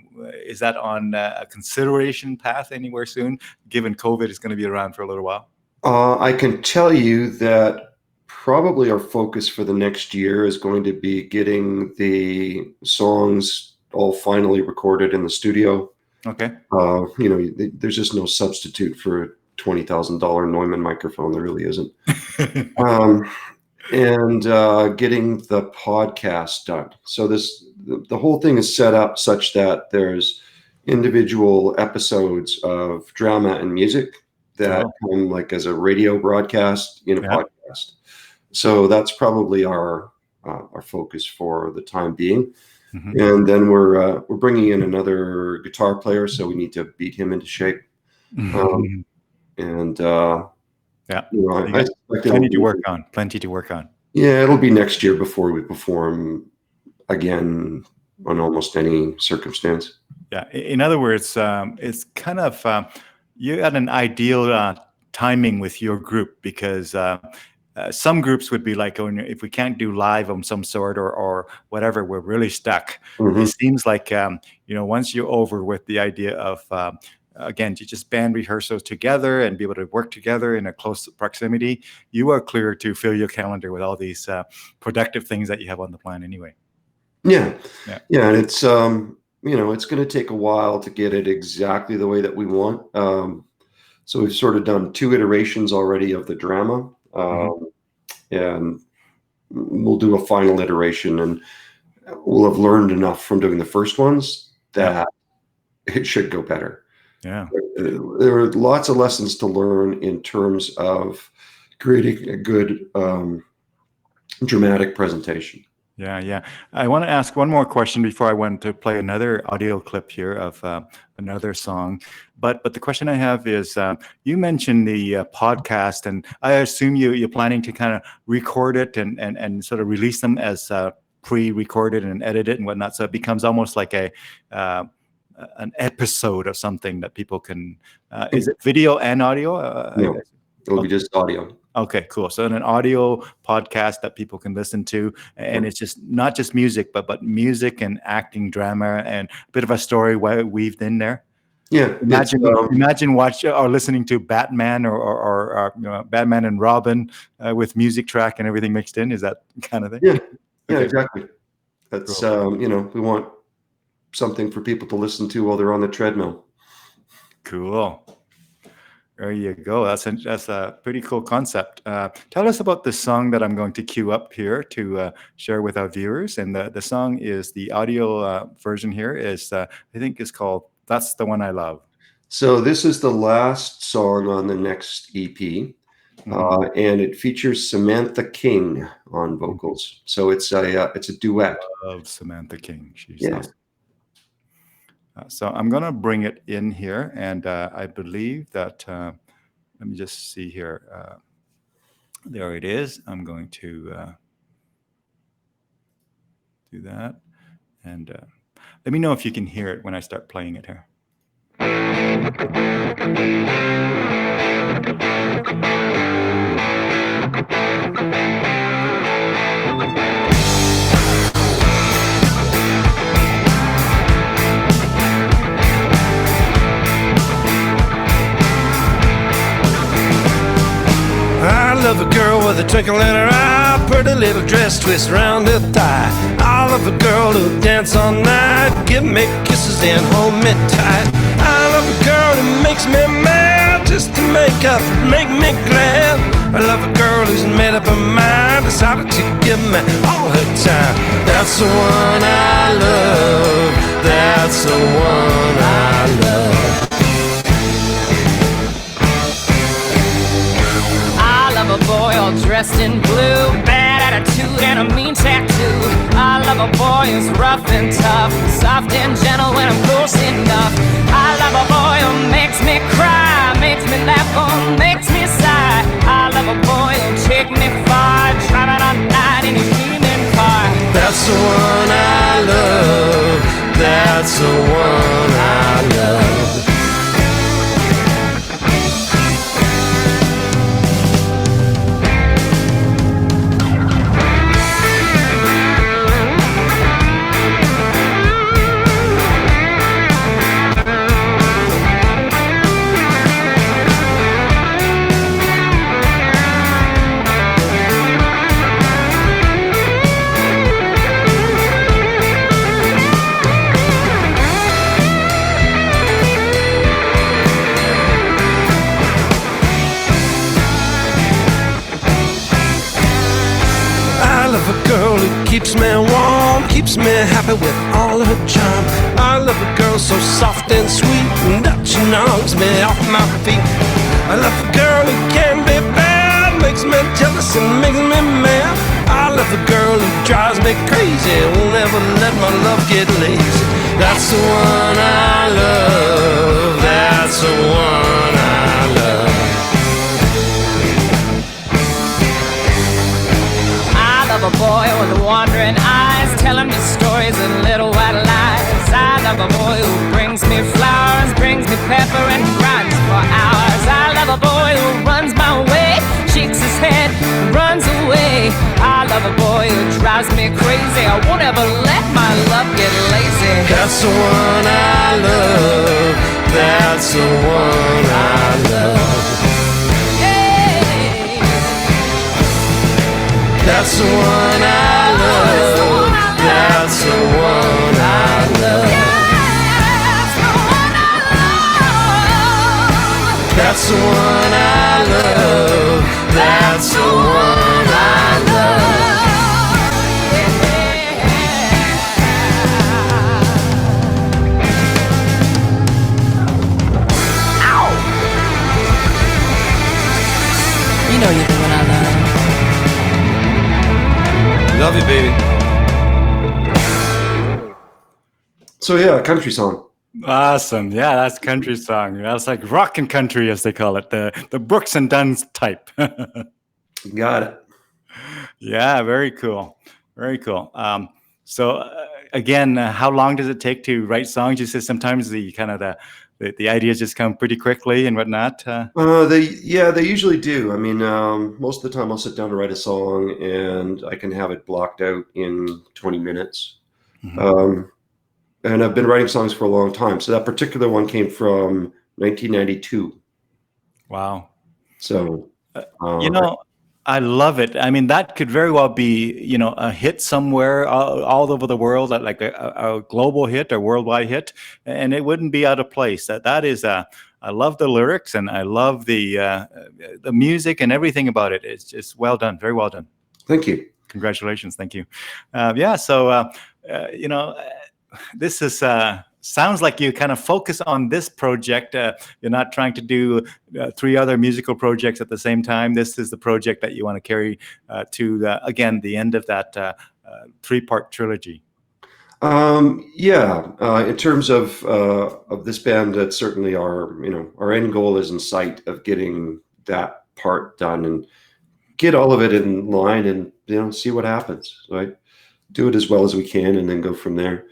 is that on a consideration path anywhere soon, given COVID is going to be around for a little while? I can tell you that probably our focus for the next year is going to be getting the songs all finally recorded in the studio. Okay. There's just no substitute for a $20,000 Neumann microphone. There really isn't. And getting the podcast done. So the whole thing is set up such that there's individual episodes of drama and music that come like as a radio broadcast in a podcast. So that's probably our focus for the time being. And then we're bringing in another guitar player, so we need to beat him into shape. I plenty to work on. Yeah, it'll be next year before we perform again on almost any circumstance. Yeah. In other words, it's kind of you had an ideal timing with your group, because some groups would be like, if we can't do live of some sort or whatever, we're really stuck. It seems like, once you're over with the idea of, again, you just band rehearsals together and be able to work together in a close proximity, you are clear to fill your calendar with all these productive things that you have on the plan anyway. Yeah. And it's, it's going to take a while to get it exactly the way that we want. So we've sort of done 2 iterations already of the drama. And we'll do a final iteration, and we'll have learned enough from doing the first ones that it should go better. Yeah. There are lots of lessons to learn in terms of creating a good dramatic presentation. Yeah. I want to ask one more question before I want to play another audio clip here of another song. But the question I have is, you mentioned the podcast, and I assume you're planning to kind of record it and sort of release them as pre-recorded and edited and whatnot, so it becomes almost like a an episode of something that people can. Is it video and audio? No, it'll be just audio. Okay, cool. So an audio podcast that people can listen to, and it's just not just music, but music and acting, drama, and a bit of a story weaved in there. Yeah, Imagine watch or listening to Batman or Batman and Robin with music track and everything mixed in. Is that kind of thing? Yeah, Okay. exactly. That's Cool. we want something for people to listen to while they're on the treadmill. Cool. There you go. That's a pretty cool concept. Tell us about the song that I'm going to queue up here to share with our viewers. And the song is the audio version here is I think is called "That's the One I Love." So this is the last song on the next EP, and it features Samantha King on vocals. So it's a duet. Love Samantha King. She's Yeah. awesome. So I'm going to bring it in here, and I believe that, let me just see here. There it is. I'm going to do that. And let me know if you can hear it when I start playing it here. I love a girl with a twinkle in her eye, pretty little dress twist around her thigh. I love a girl who dance all night, give me kisses and hold me tight. I love a girl who makes me mad, just to make up, make me glad. I love a girl who's made up her mind, decided to give me all her time. That's the one I love, that's the one I love. I love a boy all dressed in blue, bad attitude and a mean tattoo. I love a boy who's rough and tough, soft and gentle when I'm close enough. I love a boy who makes me cry, makes me laugh or makes me sigh. I love a boy who'll take me far, driving all night in his dreaming car. That's the one I love, that's the one I love. Girl who keeps me warm, keeps me happy with all her charm. I love a girl so soft and sweet, and that she knocks me off my feet. I love a girl who can be bad, makes me jealous and makes me mad. I love a girl who drives me crazy, won't ever let my love get lazy. That's the one I love, that's the one I love. I love a boy with wandering eyes, telling me stories and little white lies. I love a boy who brings me flowers, brings me pepper and runs for hours. I love a boy who runs my way, shakes his head, runs away. I love a boy who drives me crazy, I won't ever let my love get lazy. That's the one I love, that's the one I love. That's the one I love, that's the one I love. That's the one I love, that's the one I love. Ow! You know you're the one I love. Love you, baby. So yeah, country song. Awesome. Yeah, that's country song. That's like rock and country, as they call it, the Brooks and Dunn's type. Got it. Yeah, very cool. Very cool. So again, how long does it take to write songs? You said sometimes the ideas just come pretty quickly and whatnot. They usually do. I mean, most of the time I'll sit down to write a song and I can have it blocked out in 20 minutes. Mhm. And I've been writing songs for a long time. So that particular one came from 1992. Wow. So, You uh, know, I love it. I mean, that could very well be, a hit somewhere all over the world, like a global hit or worldwide hit, and it wouldn't be out of place. That is, I love the lyrics and I love the music and everything about it. It's just well done, very well done. thank you. Congratulations, thank you. Yeah, so you know, this is sounds like you kind of focus on this project. You're not trying to do three other musical projects at the same time. This is the project that you want to carry to again the end of that three-part trilogy. In terms of this band, that's certainly our end goal is in sight of getting that part done and get all of it in line and see what happens. Right, do it as well as we can and then go from there.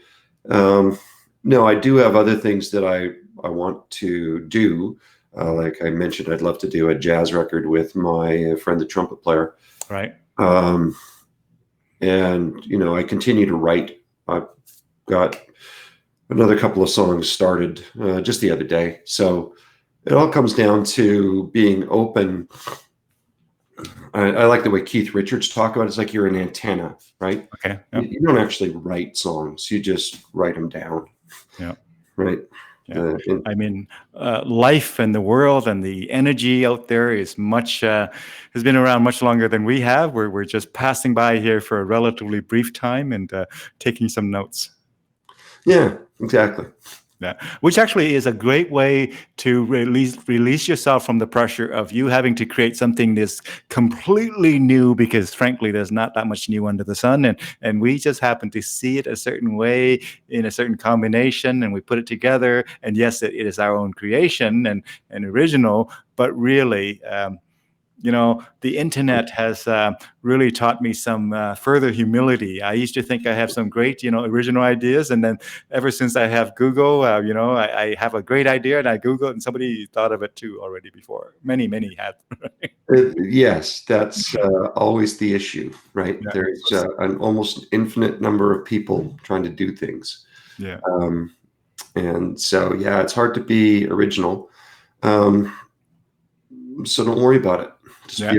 No, I do have other things that I want to do. Like I mentioned, I'd love to do a jazz record with my friend, the trumpet player. Right. And I continue to write. I've got another couple of songs started just the other day. So it all comes down to being open. I like the way Keith Richards talk about it. It's like you're an antenna, right? Okay. Yep. You don't actually write songs. You just write them down. Yeah. Right. Yeah. I mean, life and the world and the energy out there is much has been around much longer than we have. We're just passing by here for a relatively brief time and taking some notes. Yeah, exactly. Yeah, which actually is a great way to release yourself from the pressure of you having to create something that's completely new, because frankly, there's not that much new under the sun, and we just happen to see it a certain way in a certain combination, and we put it together. And yes, it is our own creation and original, but really. The internet has really taught me some further humility. I used to think I have some great, original ideas. And then ever since I have Google, I have a great idea and I Google it and somebody thought of it too already before. Many have. Yes, that's always the issue, right? Yeah. There's an almost infinite number of people trying to do things. Yeah. And so, yeah, it's hard to be original. So don't worry about it. Yeah,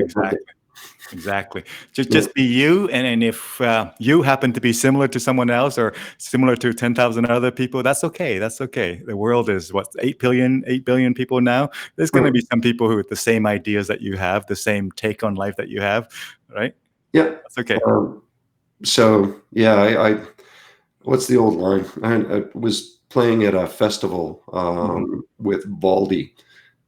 exactly. Just be you, and if you happen to be similar to someone else or similar to 10,000 other people, that's okay. That's okay. The world is 8 billion people now. There's going to be some people who have the same ideas that you have, the same take on life that you have, right? Yeah, that's okay. So yeah, I what's the old line? I was playing at a festival with Baldy.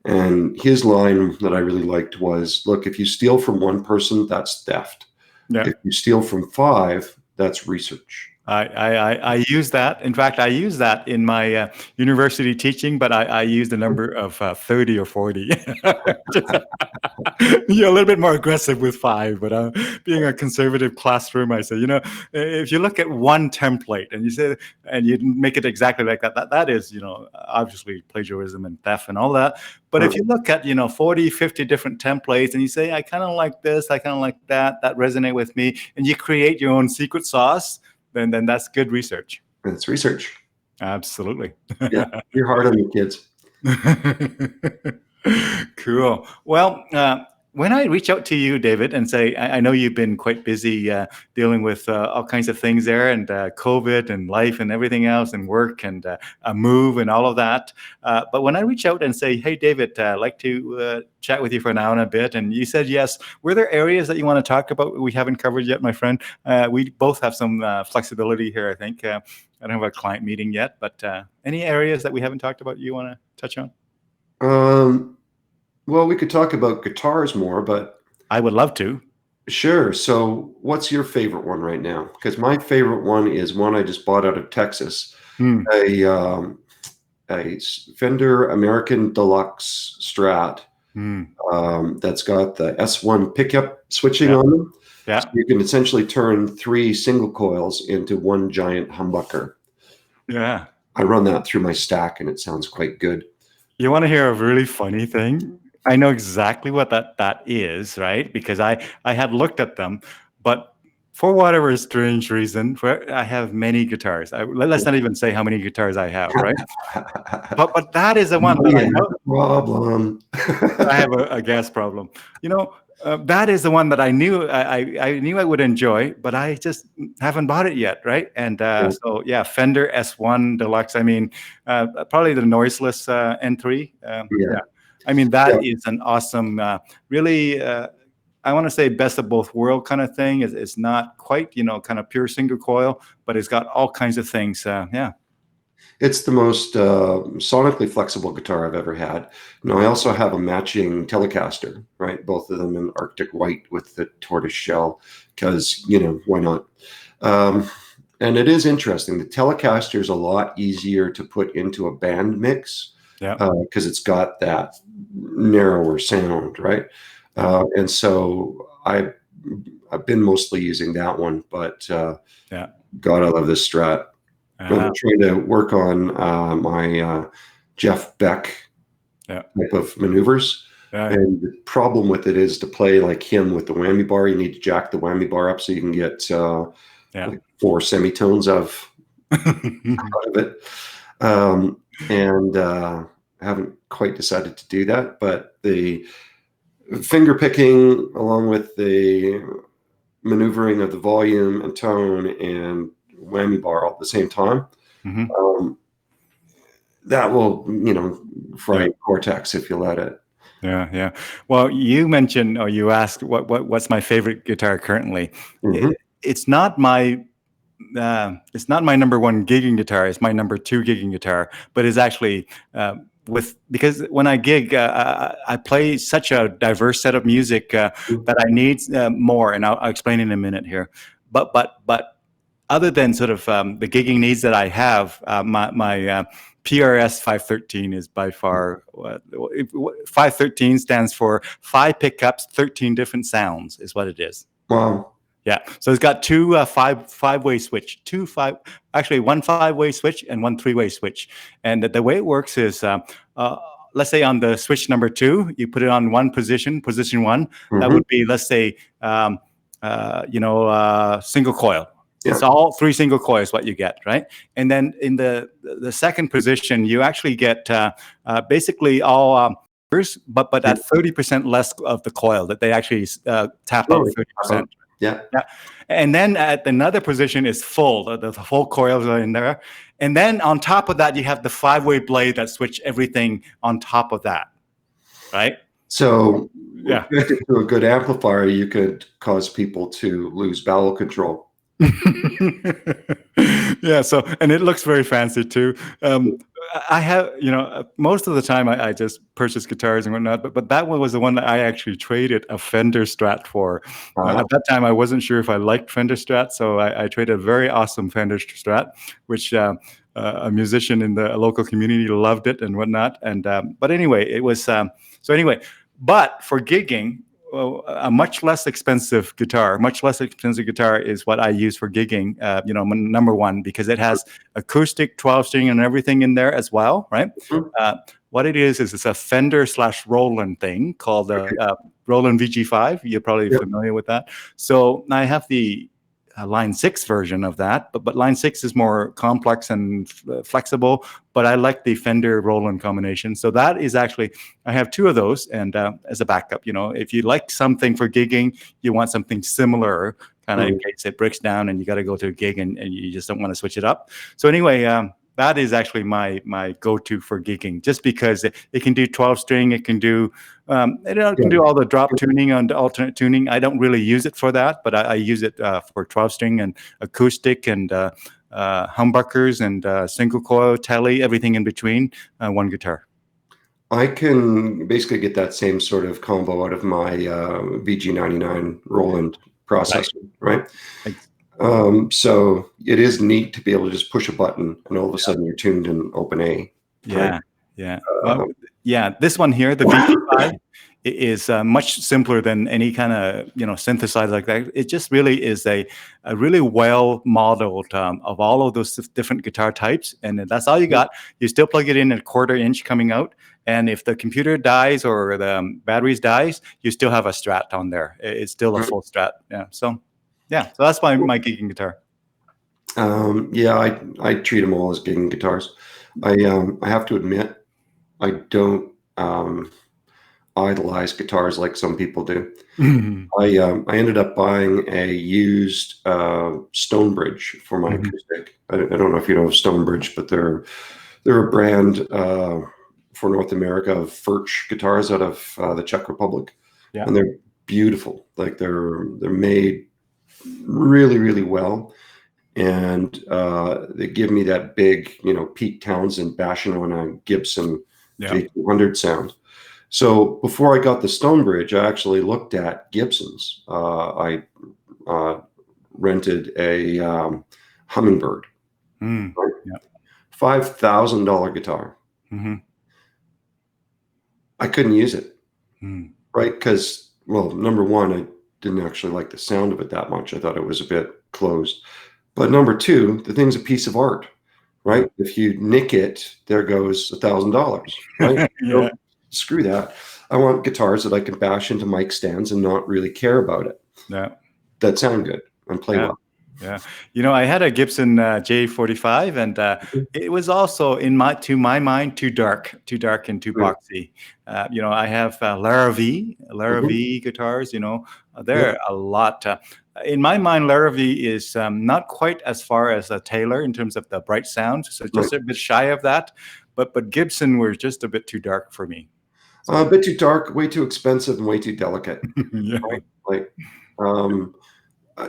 And his line that I really liked was, look, if you steal from one person, that's theft. Yeah. If you steal from 5, that's research. I use that. In fact, I use that in my university teaching, but I use the number of 30 or 40. You're a little bit more aggressive with 5, but being a conservative classroom, I say, if you look at one template and you say, and you make it exactly like that is, obviously plagiarism and theft and all that. But if you look at, 40, 50 different templates and you say, I kind of like this, I kind of like that resonate with me, and you create your own secret sauce, then that's good research. It's research. Absolutely. Yeah, you're hard on the kids. Cool. Well, when I reach out to you, David, and say, I know you've been quite busy dealing with all kinds of things there, and COVID and life and everything else, and work and a move and all of that. But when I reach out and say, hey, David, I'd like to chat with you for an hour and a bit, and you said yes, were there areas that you want to talk about we haven't covered yet, my friend? We both have some flexibility here, I think. I don't have a client meeting yet, but any areas that we haven't talked about you want to touch on? Well, we could talk about guitars more, but I would love to. Sure. So what's your favorite one right now? Because my favorite one is one I just bought out of Texas, a Fender American Deluxe Strat that's got the S1 pickup switching on them. Yeah. So you can essentially turn 3 single coils into one giant humbucker. Yeah. I run that through my stack, and it sounds quite good. You want to hear a really funny thing? I know exactly what that is, right? Because I had looked at them, but for whatever strange reason, I have many guitars. Let's not even say how many guitars I have, right? But that is the one that I know. Problem. I have a gas problem. That is the one that I knew I knew I would enjoy, but I just haven't bought it yet, right? And so yeah, Fender S1 Deluxe. I mean, probably the noiseless N3. Yeah. I mean that is an awesome, really. I want to say best of both world kind of thing. It's not quite kind of pure single coil, but it's got all kinds of things. Yeah. It's the most sonically flexible guitar I've ever had. Now, I also have a matching Telecaster, right? Both of them in Arctic white with the tortoise shell, because, why not? And it is interesting. The Telecaster is a lot easier to put into a band mix because it's got that narrower sound, right? And so I've been mostly using that one, but God, I love this Strat. I'm trying to work on my Jeff Beck type of maneuvers. And the problem with it is to play like him with the whammy bar, you need to jack the whammy bar up so you can get like 4 semitones out of it. And I haven't quite decided to do that, but the finger picking along with the maneuvering of the volume and tone and whammy bar all at the same time, that will fry cortex if you let it. Yeah. Well, you mentioned, or you asked what's my favorite guitar currently. It's not my number one gigging guitar. It's my number 2 gigging guitar, but it's actually because when I gig, I play such a diverse set of music that I need more, and I'll explain in a minute here. But other than sort of the gigging needs that I have, my PRS 513 is by far 513 stands for 5 pickups, 13 different sounds is what it is. Wow. Yeah. So it's got 2 five-way switch, one 5-way switch and one 3-way switch. And the way it works is, let's say on the switch number 2, you put it on one position 1. That would be, let's say, single coil. It's all 3 single coils what you get, right? And then in the second position, you actually get basically all but at 30% less of the coil that they actually tap out 30%. Yeah. And then at another position is full. The full coils are in there. And then on top of that, you have the 5-way blade that switch everything on top of that, right? So connected to a good amplifier, you could cause people to lose bowel control. So, and it looks very fancy too. I have, most of the time I just purchase guitars and whatnot, but that one was the one that I actually traded a Fender Strat for. At that time, I wasn't sure if I liked Fender Strat, so I traded a very awesome Fender Strat, which a musician in the local community loved it and whatnot. And but anyway, it was but for gigging, a much less expensive guitar is what I use for gigging, number 1, because it has acoustic 12-string and everything in there as well, right? What it is it's a Fender / Roland thing called the Roland VG5. You're probably familiar with that. So I have the line 6 version of that, but line 6 is more complex and flexible, but I like the Fender Roland combination. So that is actually, I have 2 of those, and as a backup, if you like something for gigging, you want something similar, kind of in case it breaks down and you got to go to a gig and you just don't want to switch it up. So anyway, that is actually my go-to for gigging, just because it can do 12-string, it can do it can do all the drop tuning and alternate tuning. I don't really use it for that, but I use it for 12-string and acoustic and humbuckers and single coil, tele, everything in between, one guitar. I can basically get that same sort of combo out of my VG99 Roland processor, right? So it is neat to be able to just push a button and all of a sudden you're tuned in open A. Right? This one here, the VG5, is much simpler than any kind of synthesizer like that. It just really is a really well modeled of all of those different guitar types, and that's all you got. You still plug it in at 1/4 inch coming out, and if the computer dies or the batteries dies, you still have a Strat on there. It's still a full Strat. So that's my gigging guitar. I treat them all as gigging guitars. I have to admit, I don't idolize guitars like some people do. I ended up buying a used Stonebridge for my acoustic. I don't know if you know of Stonebridge, but they're a brand for North America of Furch guitars out of the Czech Republic, and they're beautiful. Like they're made really, really well, and they give me that big, Pete Townsend bashing on a Gibson J200 sound. So before I got the Stonebridge, I actually looked at Gibsons. I rented a Hummingbird, $5,000 guitar. I couldn't use it, right? Because, well, number one, I didn't actually like the sound of it that much. I thought it was a bit closed. But number two, the thing's a piece of art, right? If you nick it, there goes $1,000, right? So, screw that. I want guitars that I can bash into mic stands and not really care about it. That sound good and play well. I had a Gibson J45, and it was also to my mind too dark and too boxy. I have Lara V guitars. They're a lot. In my mind, Lara V is not quite as far as a Taylor in terms of the bright sound, so just a bit shy of that. But Gibson were just a bit too dark for me. A bit too dark, way too expensive, and way too delicate. Right? Like,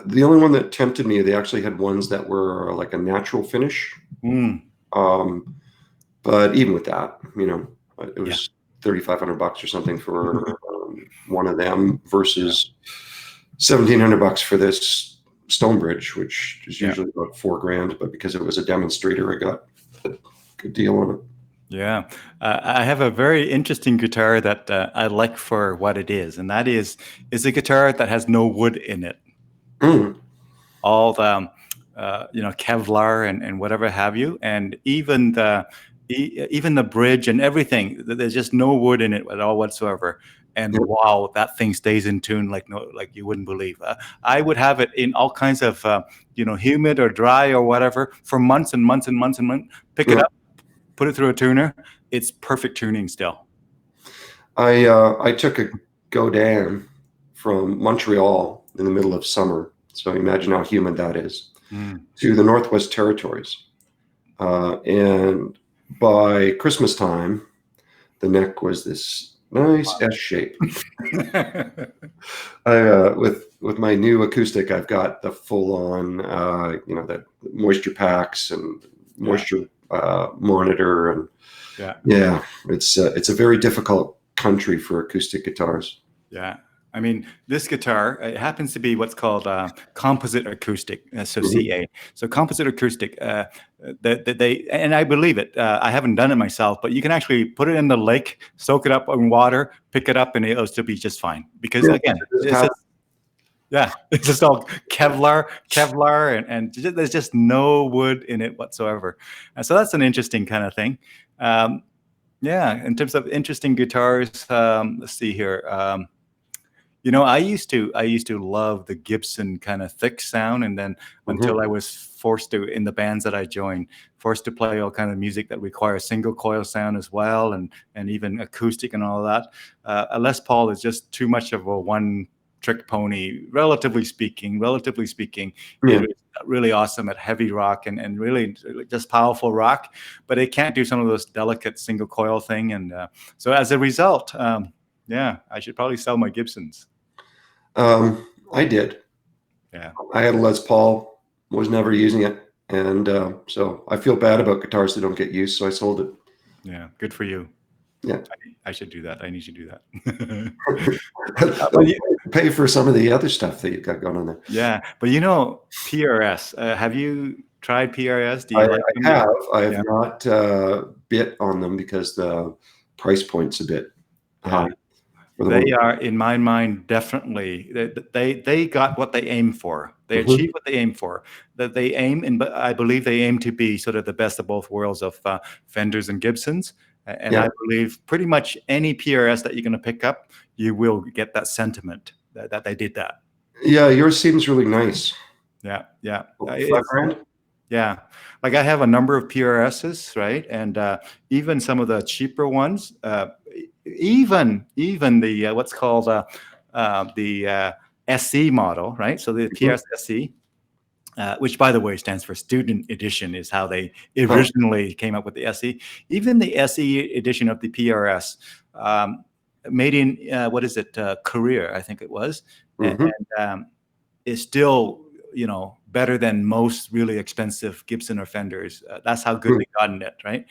the only one that tempted me, they actually had ones that were like a natural finish. But even with that, it was $3,500 or something for one of them versus $1,700 for this Stonebridge, which is usually about $4,000. But because it was a demonstrator, I got a good deal on it. I have a very interesting guitar that I like for what it is, and that is a guitar that has no wood in it. All the Kevlar and whatever have you, and even the bridge and everything. There's just no wood in it at all whatsoever. And wow, that thing stays in tune like you wouldn't believe. I would have it in all kinds of humid or dry or whatever for months and months and months and months. Pick it up, put it through a tuner. It's perfect tuning still. I took a Godin from Montreal in the middle of summer. So imagine how humid that is, to the Northwest Territories. And by Christmas time, the neck was this nice S shape. With my new acoustic, I've got the full on, the moisture packs and moisture monitor. And it's a very difficult country for acoustic guitars. I mean, this guitar, it happens to be what's called composite acoustic, so CA. So composite acoustic, and I believe it. I haven't done it myself, but you can actually put it in the lake, soak it up in water, pick it up, and it'll still be just fine. Because again, it's just all Kevlar, and there's just no wood in it whatsoever. And so that's an interesting kind of thing. In terms of interesting guitars, let's see here. I used to love the Gibson kind of thick sound, and then until I was forced to, in the bands that I joined, forced to play all kind of music that require single coil sound as well, and even acoustic and all of that. A Les Paul is just too much of a one trick pony, relatively speaking. It is really awesome at heavy rock and really just powerful rock, but it can't do some of those delicate single coil thing. And so as a result, I should probably sell my Gibsons. I did. I had a Les Paul, was never using it, and so I feel bad about guitars that don't get used, so I sold it. Yeah, good for you. Yeah, I should do that. I need to do that. Pay for some of the other stuff that you've got going on there. Yeah, but PRS. Have you tried PRS? Do you like them? I have not bit on them because the price point's a bit high. for the They moment. are, in my mind, definitely. They got what they aimed for. They Mhm. achieved what they aimed for. That they aim, and I believe they aim to be sort of the best of both worlds of Fenders and Gibsons. And Yeah, I believe pretty much any PRS that you're going to pick up, you will get that sentiment that they did that. yeah. Yours seems really nice. Yeah, yeah. Flat brand. Yeah, like I have a number of PRSs, right? And even some of the cheaper ones, even the what's called the SE model, right? So the Mhm. PRS SE, which by the way stands for Student Edition, is how they Huh. originally came up with the SE. Even the SE edition of the PRS, made in what is it, Korea, I think it was, and Mhm. is still, better than most really expensive Gibson or Fenders. That's how good Hmm. they gotten it, right?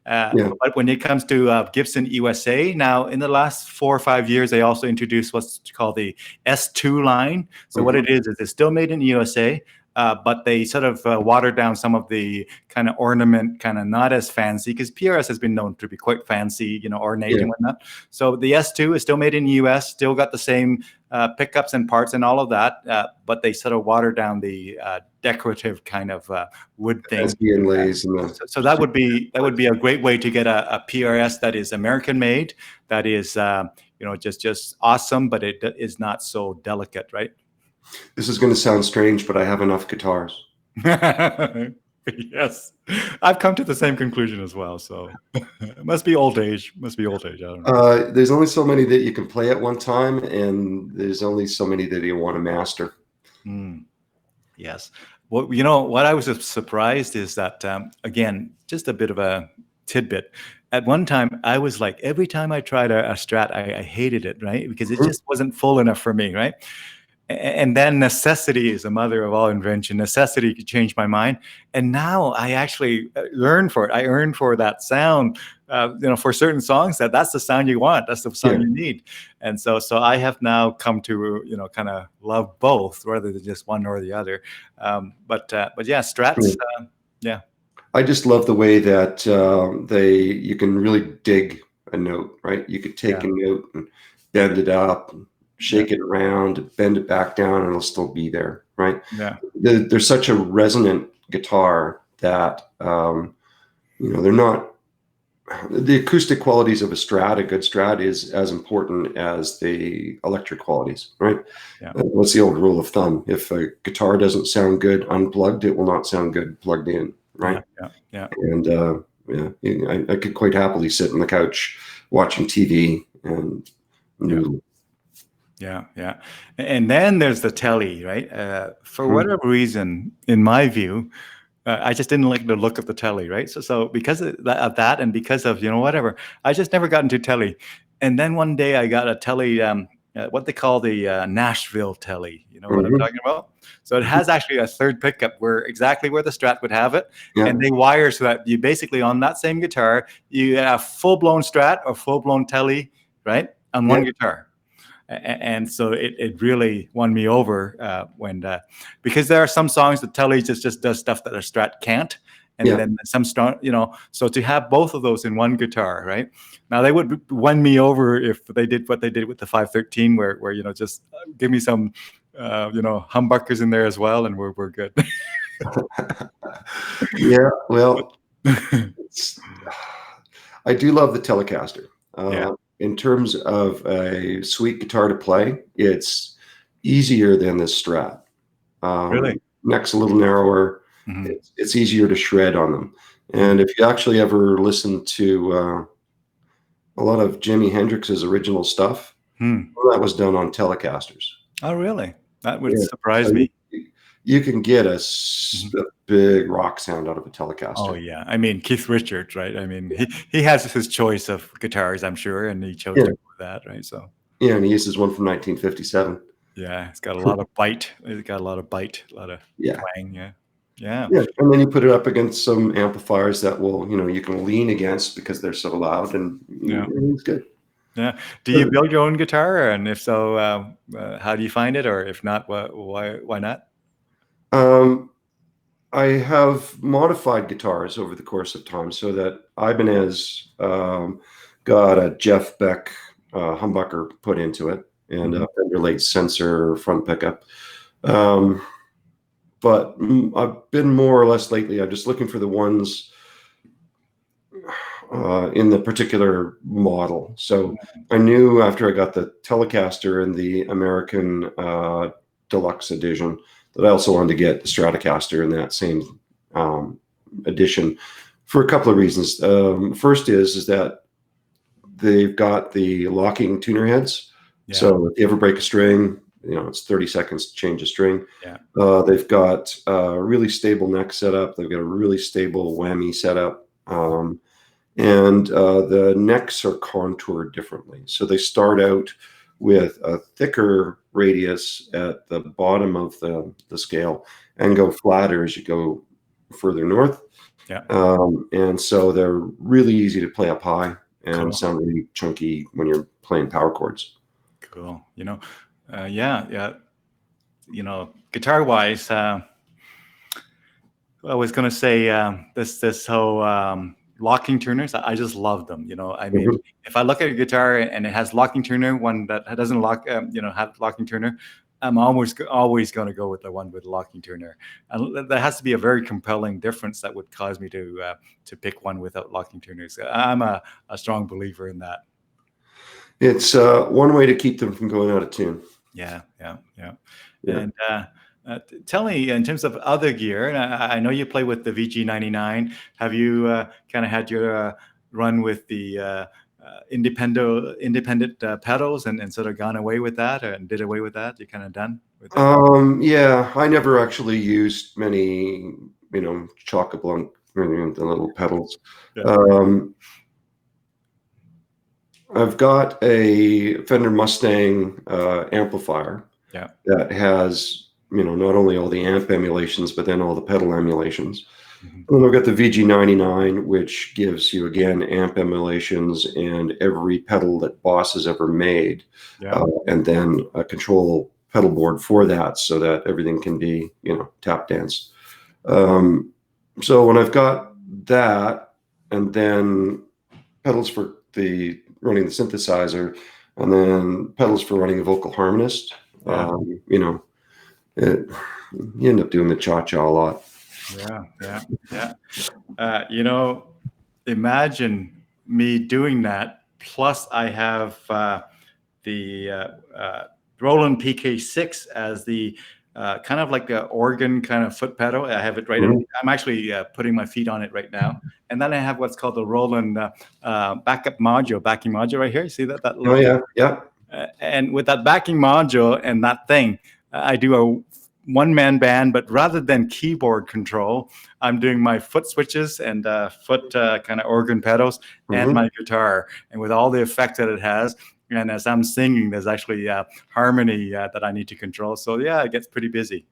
Yeah. But when it comes to Gibson USA, now in the last 4 or 5 years, they also introduced what's called the S2 line. So what Mhm. it is it's still made in the USA, but they sort of watered down some of the kind of ornament, kind of not as fancy, because PRS has been known to be quite fancy, ornate Yeah. and whatnot. So the S2 is still made in the US, still got the same pickups and parts and all of that, but they sort of watered down the decorative kind of wood thing. Fancy inlays and the. So that would be a great way to get a PRS that is American made, that is just awesome, but it is not so delicate, right? This is going to sound strange, but I have enough guitars. Yes, I've come to the same conclusion as well. So it must be old age. Must be old age. I don't know. There's only so many that you can play at one time, and there's only so many that you want to master. Mm. Yes. Well, what I was surprised is that, again, just a bit of a tidbit. At one time, I was like, every time I tried a Strat, I hated it, right? Because it Mhm. just wasn't full enough for me, right? And then necessity is the mother of all invention. Necessity could change my mind, and now I actually learn for it. I earn for that sound. For certain songs, that's the sound you want. That's the sound Yeah. you need. And so I have now come to kind of love both rather than just one or the other. But yeah, Strats. Yeah, I just love the way that you can really dig a note, right? You could take yeah, a note and bend it up, and yeah, shake it around, bend it back down, and it'll still be there, right? yeah, There's such a resonant guitar that they're not. The acoustic qualities of a good Strat, is as important as the electric qualities, right? yeah, What's the old rule of thumb? If a guitar doesn't sound good unplugged, it will not sound good plugged in, right? yeah, yeah, yeah. And I could quite happily sit on the couch watching TV and Yeah. noodle. Yeah, yeah. And then there's the telly, right? For Mhm. whatever reason, in my view, I just didn't like the look of the telly, right? So because of that, and because of whatever, I just never got into telly. And then one day I got a telly, what they call the Nashville telly. You know what I'm Mhm. talking about? So it has actually a third pickup exactly where the Strat would have it, Yeah, and they wire so that you basically on that same guitar you have full blown Strat or full blown telly, right, on yeah, one guitar. And so it really won me over when because there are some songs that Telly just does stuff that a Strat can't, and yeah. then some strong, so to have both of those in one guitar, right? Now they would win me over if they did what they did with the 513, where just give me some humbuckers in there as well, and we're good. Yeah. Well, it's, I do love the Telecaster. Yeah, In terms of a sweet guitar to play, it's easier than the Strat. really. Neck's a little narrower. Hmm. It's easier to shred on them. And if you actually ever listen to a lot of Jimi Hendrix's original stuff, Hmm. all that was done on Telecasters. Oh, really? That would Yeah. surprise So me. you can get Mhm. a big rock sound out of a Oh Telecaster. yeah, I mean Keith Richards, right? I mean he has his choice of guitars, I'm sure, and he chose Yeah. to go with that, right? So Yeah, and he uses one from 1957. yeah, it's got a lot of bite. It's got a lot of bite, a lot of Yeah. twang. Yeah, yeah, Yeah. And then you put it up against some amplifiers that you can lean against because they're so loud, and yeah, it's good. yeah. Do you build your own guitar, and if so, how do you find it? Or if not, why not? Um, I have modified guitars over the course of time so that Ibanez got a Jeff Beck humbucker put into it, and a fender late sensor front pickup. But I've been more or less lately, I'm just looking for the ones in the particular model. So I knew after I got the Telecaster and the American Deluxe edition that I also wanted to get the Stratocaster in that same edition for a couple of reasons. First is that they've got the locking tuner heads. Yeah. So if you ever break a string, it's 30 seconds to change a string. Yeah. They've got a really stable neck setup. They've got a really stable whammy setup. And the necks are contoured differently. So they start out with a thicker radius at the bottom of the scale and go flatter as you go further north. Yeah. And so they're really easy to play up high and sound really chunky when you're playing power chords. Cool. Guitar wise, I was going to say this whole locking tuners, I just love them. I mean, if I look at a guitar and it has locking tuner, one that doesn't lock, have locking tuner, I'm always going to go with the one with locking tuner. And there has to be a very compelling difference that would cause me to pick one without locking tuners. I'm a strong believer in that. It's one way to keep them from going out of tune. Yeah. And tell me, in terms of other gear, and I know you play with the VG99. Have you kind of had your run with the independent pedals and sort of gone away with that and did away with that? You're kind of done with that? Yeah, I never actually used many, chock-a-block, the little pedals. Yeah. I've got a Fender Mustang amplifier that has, not only all the amp emulations, but then all the pedal emulations. Mm-hmm. And I've got the VG99, which gives you, again, amp emulations and every pedal that Boss has ever made. Yeah. And then a control pedal board for that so that everything can be, tap dance. So when I've got that, and then pedals for running the synthesizer, and then pedals for running a vocal harmonist, you end up doing the cha-cha a lot. Yeah. Imagine me doing that. Plus, I have the Roland PK6 as the kind of like the organ kind of foot pedal. I have it right. Mm-hmm. I'm actually putting my feet on it right now. And then I have what's called the Roland backing module right here. You see that? Oh, yeah. And with that backing module and that thing, I do a one-man band, but rather than keyboard control, I'm doing my foot switches and foot kind of organ pedals and my guitar. And with all the effect that it has, and as I'm singing, there's actually harmony that I need to control. So yeah, it gets pretty busy.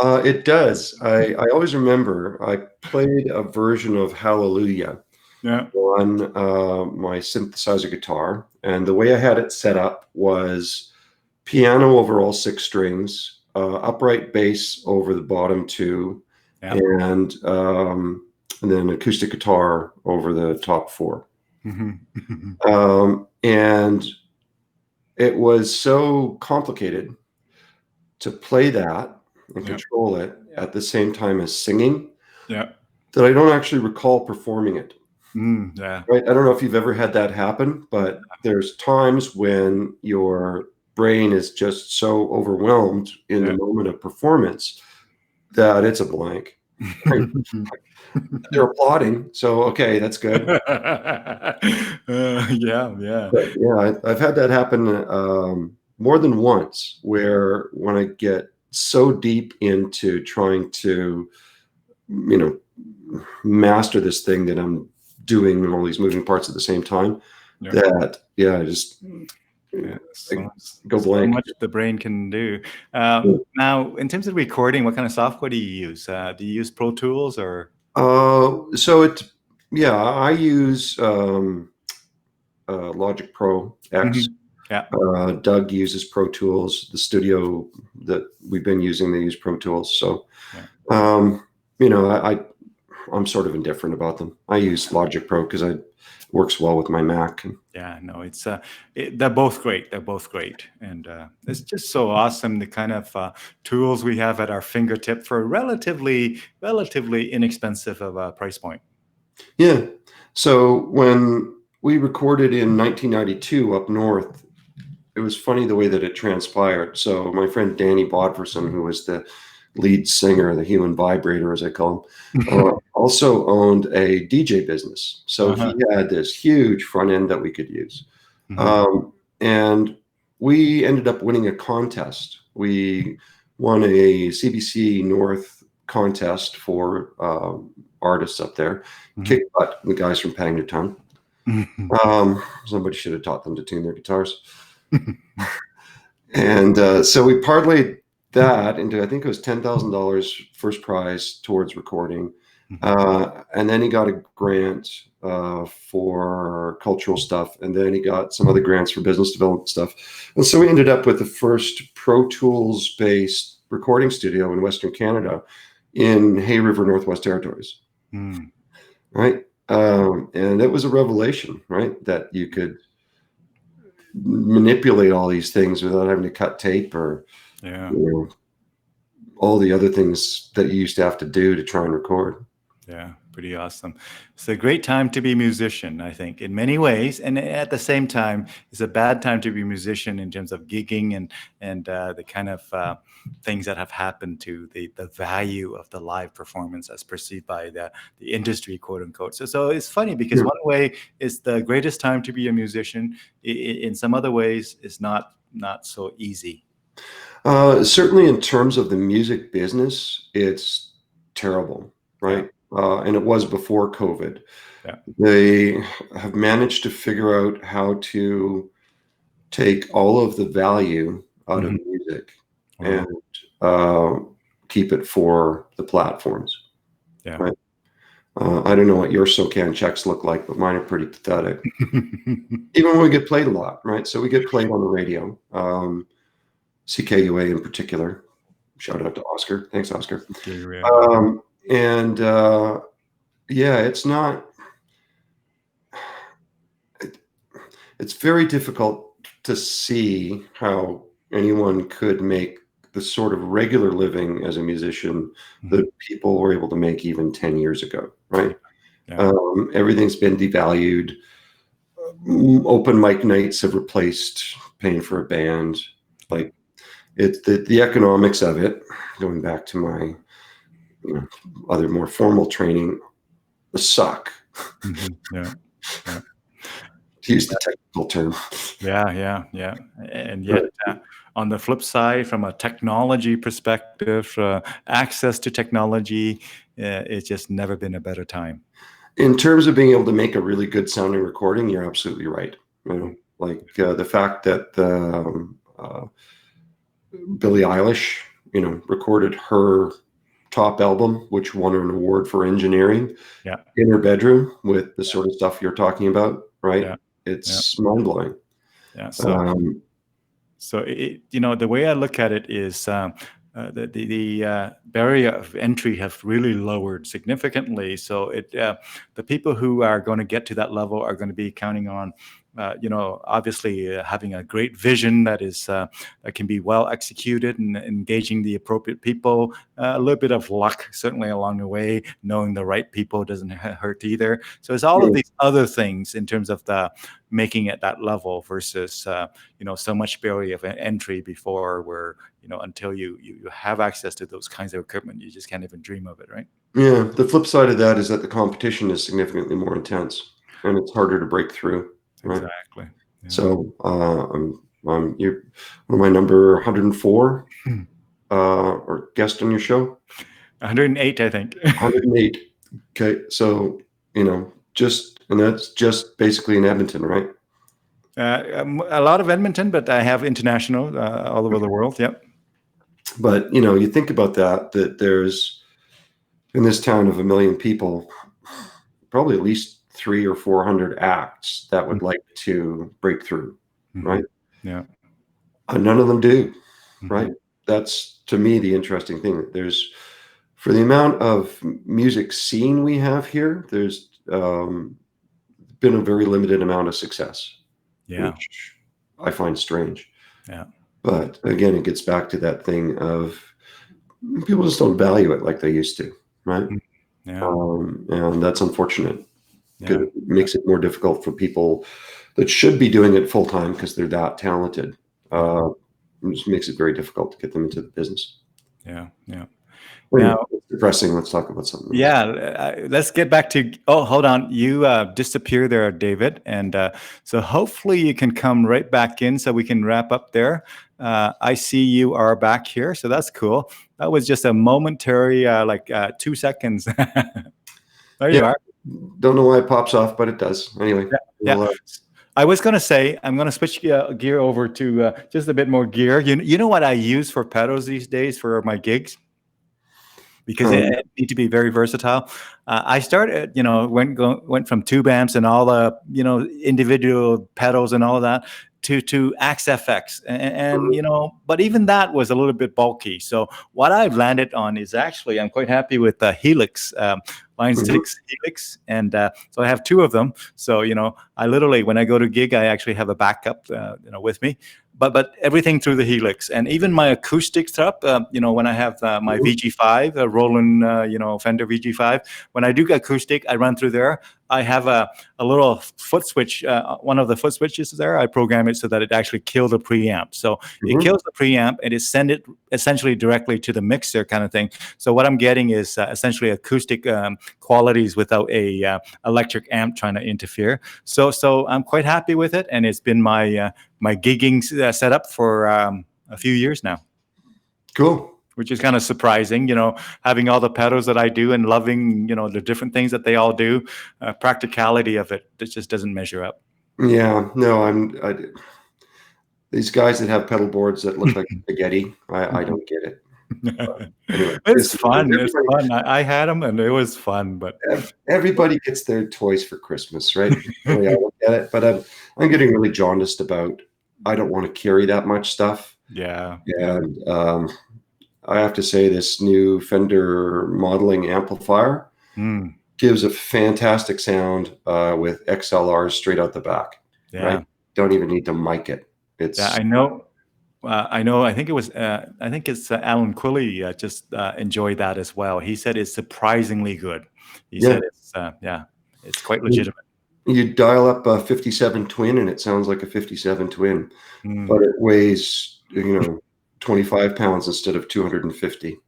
It does. I always remember I played a version of Hallelujah on my synthesizer guitar. And the way I had it set up was piano over all 6 strings, upright bass over the bottom 2, and then acoustic guitar over the top 4. Mm-hmm. And it was so complicated to play that and control it at the same time as singing that I don't actually recall performing it. Right? I don't know if you've ever had that happen, but there's times when your brain is just so overwhelmed in the moment of performance that it's a blank. Right? They're applauding, so okay, that's good. But I've had that happen more than once, where when I get so deep into trying to, master this thing that I'm doing all these moving parts at the same time, that go blank. So much the brain can do. Now, in terms of recording, what kind of software do you use? Do you use Pro Tools or? I use Logic Pro X. Mm-hmm. Doug uses Pro Tools. The studio that we've been using, they use Pro Tools. So, I'm sort of indifferent about them. I use Logic Pro because it works well with my Mac. Yeah, no, it's they're both great. They're both great, and it's just so awesome the kind of tools we have at our fingertip for a relatively inexpensive of a price point. Yeah. So when we recorded in 1992 up north, it was funny the way that it transpired. So my friend Danny Bodferson, who was the lead singer, the human vibrator, as I call him, also owned a DJ business. So he had this huge front end that we could use. And we ended up winning a contest. We won a CBC North contest for artists up there. Kick butt, the guys from Pangnirtung. Somebody should have taught them to tune their guitars. And so we parlayed that into, I think it was $10,000 first prize towards recording. And then he got a grant for cultural stuff. And then he got some other grants for business development stuff. And so we ended up with the first Pro Tools based recording studio in Western Canada in Hay River, Northwest Territories. Right. And it was a revelation, right? That you could manipulate all these things without having to cut tape or all the other things that you used to have to do to try and record. Yeah, pretty awesome. It's a great time to be a musician, I think, in many ways, and at the same time, it's a bad time to be a musician in terms of gigging and the kind of things that have happened to the value of the live performance as perceived by the industry, quote unquote. So it's funny because one way it's the greatest time to be a musician. In some other ways, it's not so easy. Certainly, in terms of the music business, it's terrible, right? And it was before COVID. Yeah. They have managed to figure out how to take all of the value out of music and keep it for the platforms. Yeah. Right? I don't know what your SOCAN checks look like, but mine are pretty pathetic. Even when we get played a lot, right? So we get played on the radio, CKUA in particular. Shout out to Oscar. Thanks, Oscar. And it's not, it's very difficult to see how anyone could make the sort of regular living as a musician that people were able to make even 10 years ago, right? Everything's been devalued. Open mic nights have replaced paying for a band. Like it's the economics of it, going back to my other more formal training, suck. To use the technical term. Yeah. And yet, on the flip side, from a technology perspective, access to technology, it's just never been a better time. In terms of being able to make a really good sounding recording, you're absolutely right. Like the fact that Billie Eilish, recorded her top album, which won an award for engineering in her bedroom with the sort of stuff you're talking about, right? It's mind-blowing. So the way I look at it is the barrier of entry have really lowered significantly. So the people who are going to get to that level are going to be counting on obviously having a great vision that is that can be well executed and engaging the appropriate people. A little bit of luck certainly along the way. Knowing the right people doesn't hurt either. So it's all of these other things in terms of the making it that level versus so much barrier of entry before where until you have access to those kinds of equipment, you just can't even dream of it, right? Yeah. The flip side of that is that the competition is significantly more intense and it's harder to break through. Right? Exactly. Yeah. So you're one of my number 104 or guest on your show. 108, I think. 108. Okay, so that's just basically in Edmonton, right? A lot of Edmonton, but I have international all over the world. Yep. But you think about that there's in this town of 1 million people, probably at least 300 or 400 acts that would like to break through, right? Yeah. None of them do, right? That's to me the interesting thing. There's For the amount of music scene we have here, there's been a very limited amount of success, Yeah. which I find strange. Yeah. But again, it gets back to that thing of people just don't value it like they used to, right? Yeah. And that's unfortunate. Yeah. It makes it more difficult for people that should be doing it full time because they're that talented. It just makes it very difficult to get them into the business. Yeah. Yeah. Anyway, Now, it's depressing. Let's talk about something else. yeah, let's get back to. Oh, hold on. You disappear there, David, and so hopefully you can come right back in so we can wrap up there. I see you are back here, so that's cool. That was just a momentary, 2 seconds. There you are. Don't know why it pops off, but it does. Anyway, Yeah. I was going to say, I'm going to switch gear over to just a bit more gear. You know what I use for pedals these days for my gigs? Because it need to be very versatile. I started, went from tube amps and all the, individual pedals and all of that to Axe FX, and but even that was a little bit bulky. So what I've landed on is actually I'm quite happy with the Helix, Line 6 Helix, and so I have two of them. So I literally when I go to gig, I actually have a backup, with me. But everything through the Helix, and even my acoustic stuff. When I have my VG5, Roland, Fender VG5, when I do acoustic, I run through there. I have a little foot switch. One of the foot switches there, I program it so that it actually kills the preamp. So it kills the preamp and it send it essentially directly to the mixer kind of thing. So what I'm getting is essentially acoustic qualities without a electric amp trying to interfere. So I'm quite happy with it, and it's been my my gigging setup for a few years now. Cool. Which is kind of surprising, having all the pedals that I do and loving, the different things that they all do. Practicality of it just doesn't measure up. Yeah, no, these guys that have pedal boards that look like spaghetti, I don't get it. Anyway, it's fun. It's fun. I had them and it was fun. But everybody gets their toys for Christmas, right? I don't get it, but I'm getting really jaundiced about. I don't want to carry that much stuff. Yeah. And I have to say, this new Fender modeling amplifier gives a fantastic sound with XLRs straight out the back. Yeah. Right? Don't even need to mic it. I know. I think it was. I think it's Alan Quilly just enjoyed that as well. He said it's surprisingly good. He said it's quite legitimate. You dial up a 57 twin, and it sounds like a 57 twin, but it weighs 25 pounds instead of 250.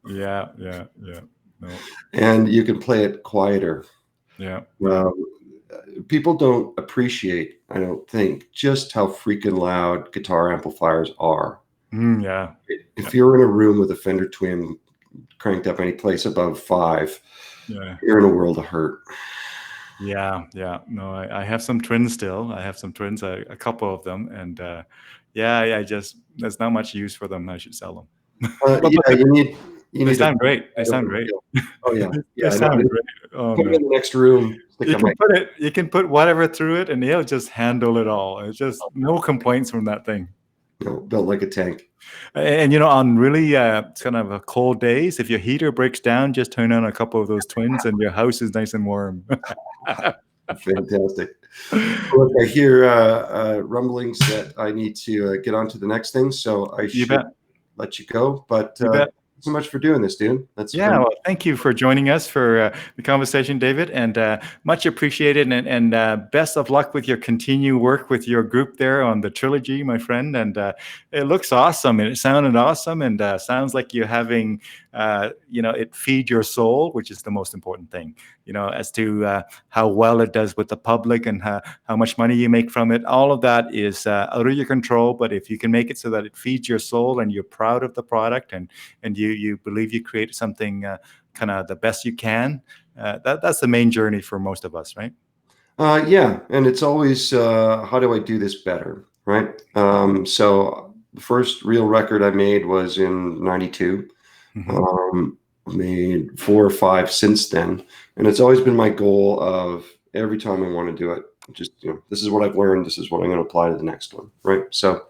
Yeah. No. And you can play it quieter. Yeah. People don't appreciate, I don't think, just how freaking loud guitar amplifiers are. Yeah. If you're in a room with a Fender Twin cranked up any place above 5, you're in a world of hurt. Yeah. No, I have some twins still. I have some twins, a couple of them, and there's not much use for them. I should sell them. They sound great. They sound great. Oh yeah, They sound great. Oh, put it in the next room. You can put whatever through it, and they'll just handle it all. It's just no complaints from that thing. No, built like a tank. And on really kind of cold days, if your heater breaks down, just turn on a couple of those twins, and your house is nice and warm. Fantastic. Look, I hear rumblings that I need to get on to the next thing, so I should let you go. But so much for doing this, dude. Well, thank you for joining us for the conversation, David, and much appreciated, and best of luck with your continued work with your group there on the trilogy, my friend. And it looks awesome, and it sounded awesome, and sounds like you're having it feed your soul, which is the most important thing, as to how well it does with the public and how much money you make from it. All of that is out of your control, but if you can make it so that it feeds your soul and you're proud of the product and you believe you create something kind of the best you can, that's the main journey for most of us, right? And it's always how do I do this better, right? So the first real record I made was in '92. Made 4 or 5 since then, and it's always been my goal of every time I want to do it, just this is what I've learned, this is what I'm going to apply to the next one, right? So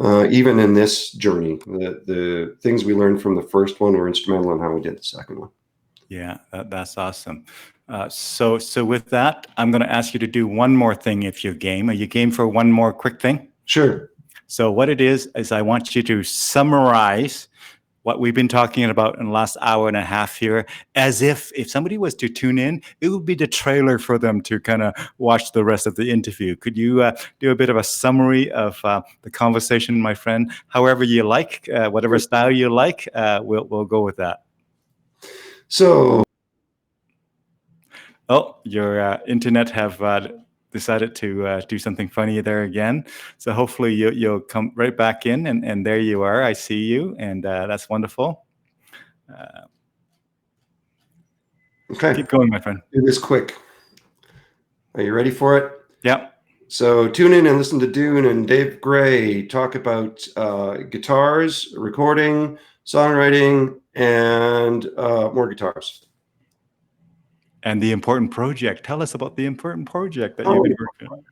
even in this journey. The things we learned from the first one were instrumental in how we did the second one. Yeah, that's awesome. So with that, I'm going to ask you to do one more thing if you're game. Are you game for one more quick thing? Sure. So what it is I want you to summarize what we've been talking about in the last hour and a half here, as if somebody was to tune in, it would be the trailer for them to kind of watch the rest of the interview. Could you do a bit of a summary of the conversation, my friend? However you like, whatever style you like, we'll go with that. So, oh, your internet have decided to do something funny there again. So hopefully you'll come right back in, and there you are. I see you, and that's wonderful. okay. Keep going, my friend. Do this quick. Are you ready for it? Yeah. So tune in and listen to Dune and Dave Gray talk about guitars, recording, songwriting, and more guitars. And the important project. Tell us about the important project that you've been working on.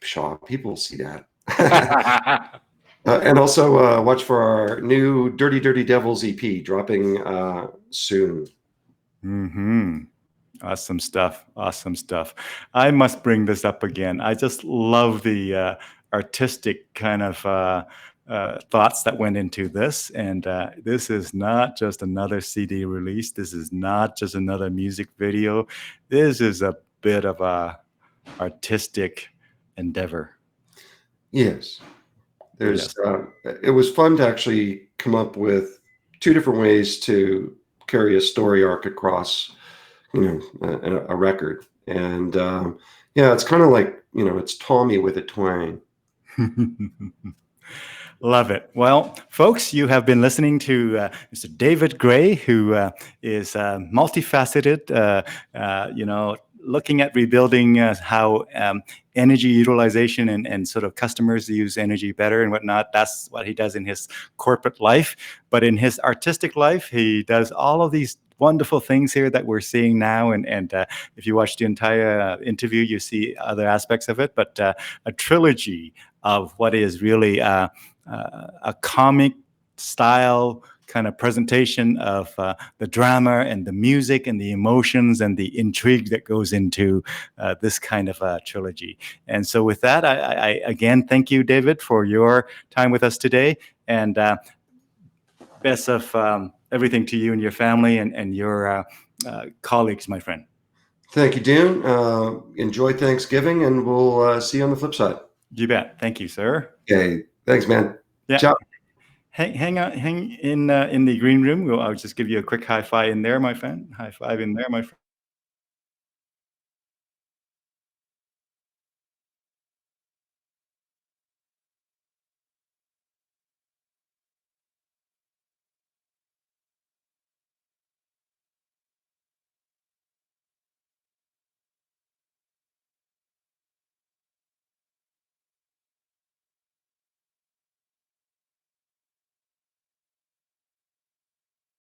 Shaw, people see that. And also watch for our new Dirty Dirty Devils EP dropping soon. Mm-hmm. Awesome stuff. Awesome stuff. I must bring this up again. I just love the artistic kind of thoughts that went into this. And this is not just another CD release. This is not just another music video. This is a bit of a artistic endeavor. Yes. It was fun to actually come up with two different ways to carry a story arc across, a record. And yeah, it's kind of like, it's Tommy with a twang. Love it. Well, folks, you have been listening to Mr. David Gray, who is multifaceted, looking at rebuilding how energy utilization and sort of customers use energy better and whatnot. That's what he does in his corporate life. But in his artistic life, he does all of these wonderful things here that we're seeing now. And if you watch the entire interview, you see other aspects of it. But a trilogy of what is really a comic style kind of presentation of the drama and the music and the emotions and the intrigue that goes into this kind of trilogy. And so with that, I again thank you, David, for your time with us today, and best of everything to you and your family and your colleagues, my friend. Thank you, Dune. Enjoy Thanksgiving, and we'll see you on the flip side. You bet. Thank you, sir. Okay. Thanks, man. Yeah. Ciao. Hang in the green room. I'll just give you a quick high five in there, my friend. High five in there, my friend.